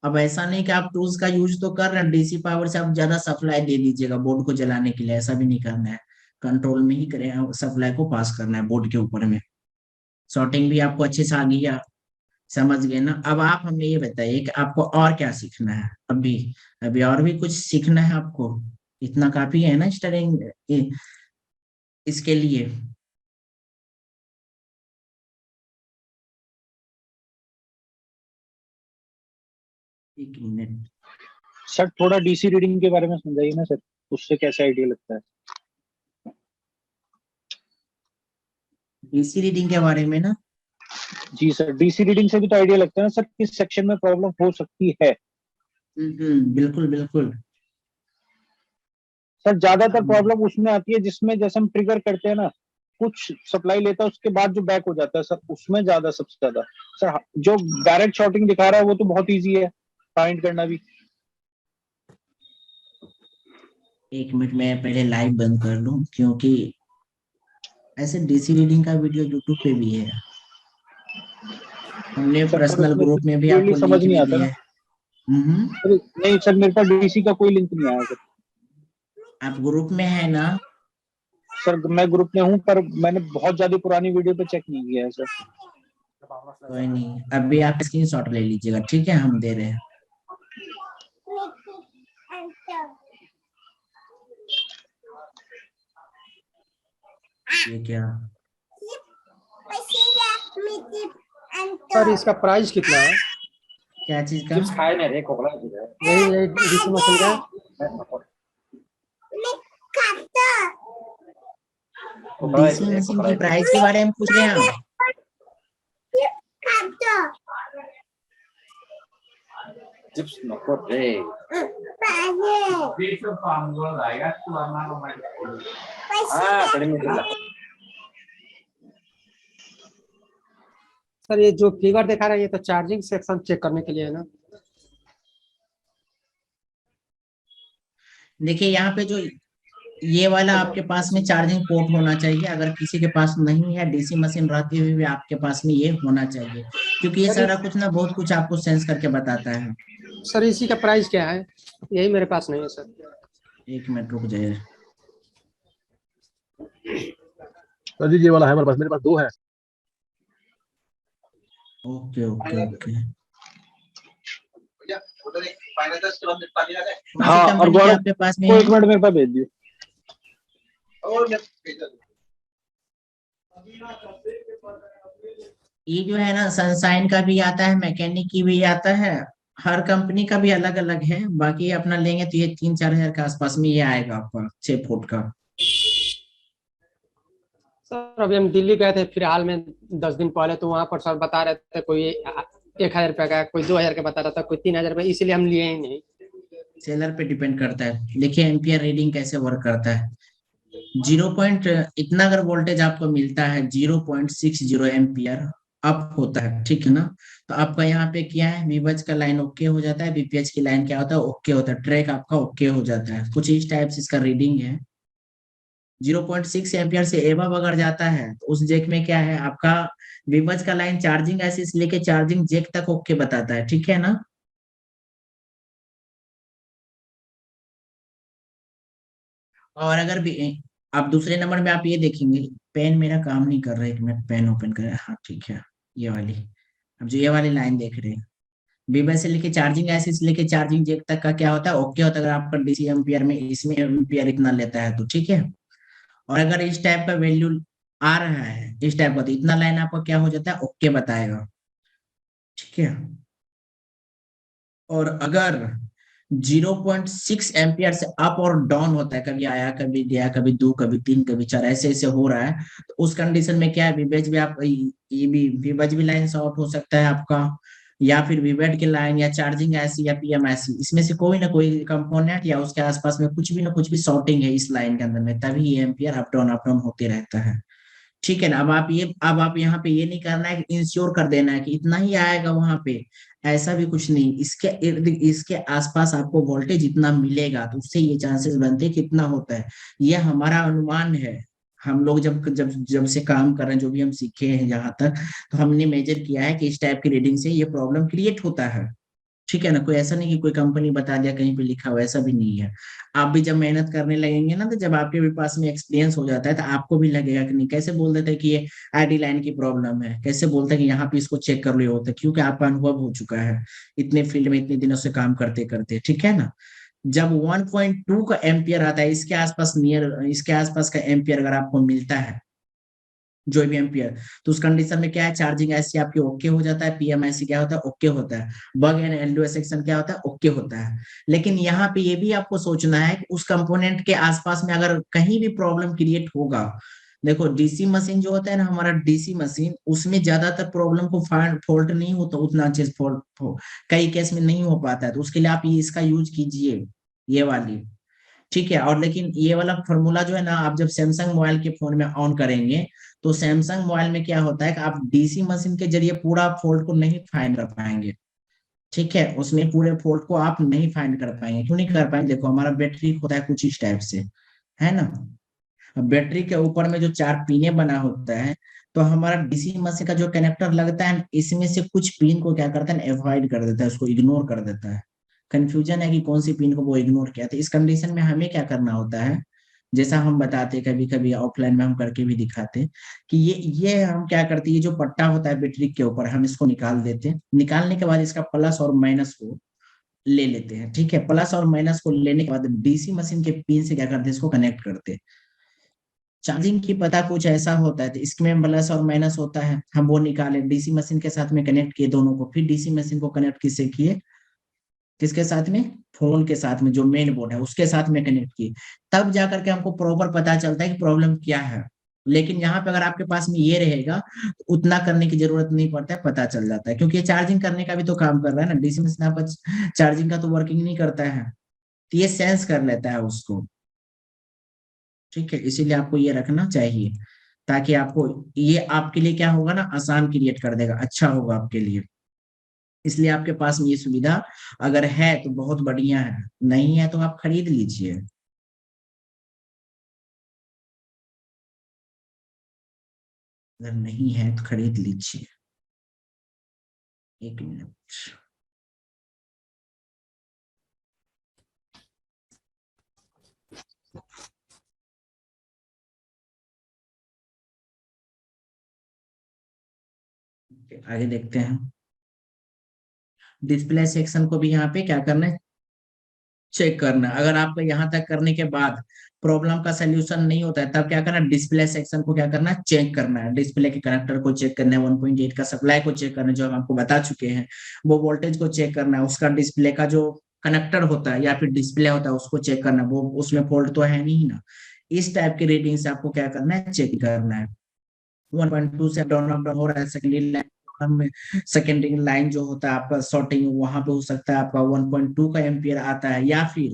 अब ऐसा नहीं कि आप टूल्स का यूज तो कर रहे हैं, डीसी पावर से आप ज्यादा सप्लाई दे दीजिएगा बोर्ड को जलाने के लिए, ऐसा भी नहीं करना है। कंट्रोल में ही करें, सप्लाई को पास करना है बोर्ड के ऊपर में। सॉर्टिंग भी आपको अच्छे से आ गया, समझ गए ना? अब आप हमें ये बताइए कि आपको और क्या सीखना है अभी। अभी और भी कुछ सीखना है आपको? इतना काफी है ना स्टार्टिंग इसके लिए? एक मिनट। सर थोड़ा डीसी रीडिंग के बारे में समझाइए ना सर, उससे कैसे आइडिया लगता है। डीसी रीडिंग के बारे में ना? जी सर, डीसी रीडिंग से भी तो आइडिया लगता है ना सर, किस सेक्शन में प्रॉब्लम हो सकती है। बिल्कुल बिल्कुल। सर ज्यादातर अब प्रॉब्लम उसमें आती है जिसमें जैसे हम ट्रिगर करते हैं ना, कुछ सप्लाई लेता है उसके बाद जो बैक हो जाता है सर, उसमें ज्यादा सबसे ज्यादा। सर जो डायरेक्ट शॉर्टिंग दिखा रहा है वो तो बहुत ईजी है फाइंड करना भी। 1 मिनट में पहले लाइव बंद कर लूं, क्योंकि ऐसे डीसी रीडिंग का वीडियो यूट्यूब पे भी है, हमने सर पर पर्सनल उसमें ग्रुप में भी क्लियरली आपको समझ लिंक नहीं भी आता दिया ना। है। हम्म। अरे नहीं सर, मेरे पास डीसी का कोई लिंक नहीं आया सर। आप ग्रुप में है ना? सर मैं ग्रुप में हूँ, पर मैंने बहुत ज्यादा पुरानी वीडियो पे चेक नहीं किया है सर। कोई नहीं, अभी आप स्क्रीनशॉट ले लीजिएगा, ठीक है, हम दे रहे हैं। ये क्या? सर इसका प्राइस कितना है? क्या चीज का? यही यही डीसी मशीन का डीसी मशीन की प्राइस के बारे में पूछ रहे हैं आप? सर ये जो फिगर दिखा रहा है ये तो चार्जिंग सेक्शन चेक करने के लिए है ना? देखिए यहाँ पे जो ये वाला आपके पास में चार्जिंग पोर्ट होना चाहिए, अगर किसी के पास नहीं है, डीसी मशीन रहते हुए भी आपके पास में ये होना चाहिए, क्योंकि ये सारा कुछ ना बहुत कुछ आपको सेंस करके बताता है। सर इसी का प्राइस क्या है? यही मेरे पास नहीं है सर। 1 मिनट रुक जाइए। सर जी ये वाला है हमारे पास, मेरे पास 2 है। Okay okay okay. हाँ, और कंपनी के गौरव आपके पास में को है? 1 मिनट मेरे पास भेज दियो। ये जो है ना, सनशाइन का भी आता है, मैकेनिक की भी आता है, हर कंपनी का भी अलग अलग है। बाकी अपना लेंगे तो ये 3-4 हजार के आसपास में ये आएगा आपका 6 फुट का। सर अभी हम दिल्ली गए थे फिलहाल में 10 दिन पहले, तो वहाँ पर सर बता रहे थे कोई 1,000 रुपये का, कोई 2,000 का बता रहा था, कोई 3,000 रुपये, इसीलिए हम लिए ही नहीं। सेलर पे डिपेंड करता है। देखिए एम्पियर रीडिंग कैसे वर्क करता है। 0 पॉइंट इतना अगर वोल्टेज आपको मिलता है, 0.60 एम्पियर अप होता है, ठीक है ना, तो आपका यहाँ पे क्या है, वीबज का लाइन ओके हो जाता है, बीपीएच की लाइन क्या होता है, ओके होता है, ट्रैक आपका ओके हो जाता है। कुछ इस टाइप से इसका रीडिंग है। 0.6 एम्पियर से एबव अगर जाता है तो उस जेक में क्या है आपका, वीबज का लाइन चार्जिंग ऐसे से लेके चार्जिंग जेक तक ओके बताता है, ठीक है ना। और अगर भी आप दूसरे नंबर में आप ये देखेंगे, पेन मेरा काम नहीं कर रहा है, एक मिनट पेन ओपन करें, हाँ ठीक है, ये वाली, अब जो ये वाली लाइन देख रहे हैं, बीबा से लेके चार्जिंग ऐसे से लेके चार्जिंग जेक तक का क्या होता है, ओके होता है। अगर आपका डीसी एम्पियर में इसमें एम्पियर इतना लेता है तो ठीक है। और अगर इस टाइप का वैल्यू आ रहा है, इस टाइप का, तो इतना लाइन आपका क्या हो जाता है, ओके बताएगा, ठीक है। और अगर 0.6 एम्पियर से अप और डाउन होता है, कभी आया कभी गया, कभी 2 कभी 3 कभी 4, ऐसे ऐसे हो रहा है, तो उस कंडीशन में क्या है, विवेज भी आप ये भी विवेज भी लाइन शॉर्ट हो सकता है आपका, या फिर विवेट की लाइन, या चार्जिंग ऐसी, या पीएम ऐसी, इसमें से कोई ना कोई कंपोनेंट या उसके आसपास में कुछ भी ना कुछ भी शॉर्टिंग है इस लाइन के अंदर में, तभी ये एम्पियर अप डाउन होते रहता है, ठीक है ना। अब आप यहाँ पे ये नहीं करना है कि इंश्योर कर देना है कि इतना ही आएगा वहां पे, ऐसा भी कुछ नहीं। इसके इर्द इसके आसपास आपको वोल्टेज इतना मिलेगा, तो उससे ये चांसेस बनते हैं कितना होता है, ये हमारा अनुमान है। हम लोग जब जब जब से काम कर रहे हैं, जो भी हम सीखे हैं जहां तक, तो हमने मेजर किया है कि इस टाइप की रीडिंग से ये प्रॉब्लम क्रिएट होता है, ठीक है ना। कोई ऐसा नहीं कि कोई कंपनी बता दिया कहीं पे लिखा हुआ, ऐसा भी नहीं है। आप भी जब मेहनत करने लगेंगे ना, तो जब आपके भी पास में एक्सपीरियंस हो जाता है, तो आपको भी लगेगा कि नहीं, कैसे बोल देते हैं कि ये आईडी लाइन की प्रॉब्लम है, कैसे बोलते हैं कि यहाँ पे इसको चेक कर लो, ये होता है, क्योंकि आपका अनुभव हो चुका है इतने फील्ड में, इतने दिनों से काम करते करते, ठीक है ना। जब 1.2 का एम्पियर आता है, इसके आसपास इसके आसपास का एम्पियर अगर आपको मिलता है, जो भी एम्पियर, तो उस कंडीशन में क्या है, चार्जिंग ऐसी आपकी ओके हो जाता है, पीएमआईसी क्या होता है, ओके होता है, बग एंड एलडीओ सेक्शन क्या होता है, ओके होता है। लेकिन यहाँ पे ये भी आपको सोचना है कि उस कंपोनेंट के आसपास में अगर कहीं भी प्रॉब्लम क्रिएट होगा, देखो डीसी मशीन जो होता है ना, हमारा डीसी मशीन, उसमें ज्यादातर प्रॉब्लम को फॉल्ट नहीं होता, उतना अच्छे से फॉल्ट कई केस में नहीं हो पाता है, तो उसके लिए आप ये इसका यूज कीजिए, ये वाली, ठीक है। और लेकिन ये वाला फॉर्मूला जो है ना, आप जब सैमसंग मोबाइल के फोन में ऑन करेंगे, तो सैमसंग मोबाइल में क्या होता है कि आप डीसी मशीन के जरिए पूरा फॉल्ट को नहीं फाइंड कर पाएंगे, ठीक है। उसमें पूरे फॉल्ट को आप नहीं फाइंड कर पाएंगे, क्यों नहीं कर पाएंगे, देखो हमारा बैटरी होता है कुछ इस टाइप से, है ना। अब बैटरी के ऊपर में जो 4 पिने बना होता है, तो हमारा डीसी मशीन का जो कनेक्टर लगता है, इसमें से कुछ पिन को क्या करता है, अवॉइड कर देता है, उसको इग्नोर कर देता है, कंफ्यूजन है कि कौन सी पिन को वो इग्नोर किया। तो इस कंडीशन में हमें क्या करना होता है, जैसा हम बताते कभी कभी ऑफलाइन में हम करके भी दिखाते कि ये हम क्या करते हैं, ये जो पट्टा होता है बैटरी के ऊपर हम इसको निकाल देते हैं। निकालने के बाद इसका प्लस और माइनस को ले लेते हैं, ठीक है। प्लस और माइनस को लेने के बाद डीसी मशीन के पिन से क्या करते हैं, इसको कनेक्ट करते हैं। चार्जिंग की पता कुछ ऐसा होता है, तो इसमें प्लस और माइनस होता है, हम वो निकाले डीसी मशीन के साथ में कनेक्ट किए दोनों को, फिर डीसी मशीन को कनेक्ट किससे किए, किसके साथ में, फोन के साथ में, जो मेन बोर्ड है उसके साथ में कनेक्ट किए। तब जाकर के हमको प्रॉपर पता चलता है कि प्रॉब्लम क्या है। लेकिन यहाँ पे अगर आपके पास में ये रहेगा तो उतना करने की जरूरत नहीं पड़ता है, पता चल जाता है, क्योंकि ये चार्जिंग करने का भी तो काम कर रहा है ना। डीसी मशीन आपका चार्जिंग का तो वर्किंग नहीं करता है, तो ये सेंस कर लेता है उसको, ठीक है। इसीलिए आपको ये रखना चाहिए, ताकि आपको ये आपके लिए क्या होगा ना, आसान क्रिएट कर देगा, अच्छा होगा आपके लिए। इसलिए आपके पास में ये सुविधा अगर है तो बहुत बढ़िया है, नहीं है तो आप खरीद लीजिए। अगर नहीं है तो खरीद लीजिए। एक मिनट। आगे देखते हैं। डिस्प्ले सेक्शन को भी यहाँ पे क्या करना है, चेक करना है। अगर आपको यहाँ तक करने के बाद प्रॉब्लम का सोल्यूशन नहीं होता है, तब क्या करना है, डिस्प्ले सेक्शन को क्या करना है, चेक करना है। डिस्प्ले के कनेक्टर को चेक करना है, 1.8 का सप्लाई को चेक करना है, जो हम आपको बता चुके हैं। वो वोल्टेज को चेक करना है, उसका डिस्प्ले का जो कनेक्टर होता है या फिर डिस्प्ले होता है उसको चेक करना है, वो उसमें फॉल्ट तो है नहीं ना। इस टाइप की रीडिंग से आपको क्या करना है, चेक करना है। 1.2 से डाउन अप डाउन हो रहा है, सेकेंडरी लाइन जो होता है आपका शॉर्टिंग, वहां पे हो सकता है आपका 1.2 का एम्पियर आता है, या फिर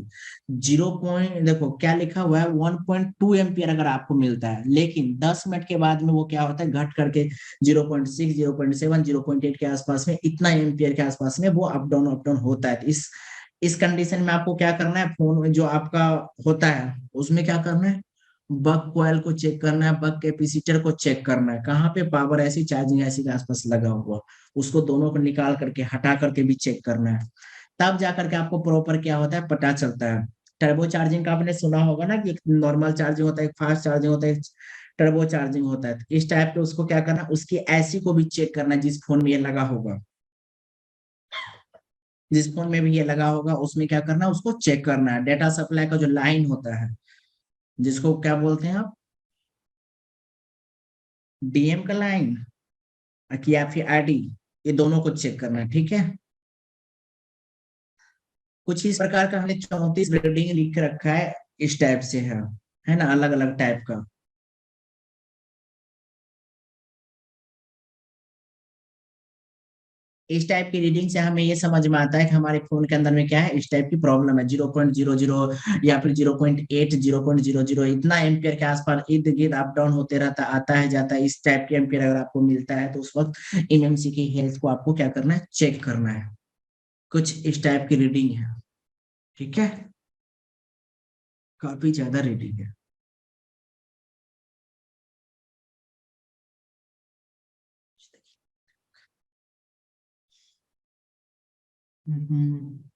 0 पॉइंट, देखो क्या लिखा हुआ है, 1.2 एम्पियर अगर आपको मिलता है, लेकिन 10 मिनट के बाद में वो क्या होता है, घट करके 0.6, 0.7, 0.8 के आसपास में, इतना एम्पियर के आसपास में वो अप डाउन होता है। तो इस कंडीशन में आपको क्या करना है, फोन जो आपका होता है उसमें क्या करना है, बक कॉइल को चेक करना है, बक कैपेसिटर को चेक करना है, कहाँ पे पावर ऐसी चार्जिंग ऐसी के आसपास लगा हुआ, उसको दोनों को निकाल करके हटा करके भी चेक करना है। तब जाकर के आपको प्रॉपर क्या होता है पता चलता है। टर्बो चार्जिंग का आपने सुना होगा ना, कि एक नॉर्मल चार्जिंग होता है, एक फास्ट चार्जिंग होता है, एक टर्बो चार्जिंग होता है। तो इस टाइप के उसको क्या करना, उसकी ऐसी को भी चेक करना है, जिस फोन में ये लगा होगा, जिस फोन में भी ये लगा होगा उसमें क्या करना है, उसको चेक करना है। डेटा सप्लाई का जो लाइन होता है, जिसको क्या बोलते हैं आप, डीएम का लाइन कि या फिर आईडी, ये दोनों को चेक करना है, ठीक है। कुछ इस प्रकार का हमने 34 रीडिंग लिख रखा है, इस टाइप से है ना, अलग अलग टाइप का। इस टाइप की रीडिंग से हमें ये समझ में आता है कि हमारे फोन के अंदर में क्या है, इस टाइप की प्रॉब्लम है। 0.00 या फिर 0.8, 0.00 इतना एम्पियर के आसपास इर्द गिर्द अप डाउन होते रहता, आता है जाता है। इस टाइप के एम्पियर अगर आपको मिलता है तो उस वक्त एमएमसी की हेल्थ को आपको क्या करना है, चेक करना है। कुछ इस टाइप की रीडिंग है, ठीक है, काफी ज्यादा रीडिंग है। हम्म।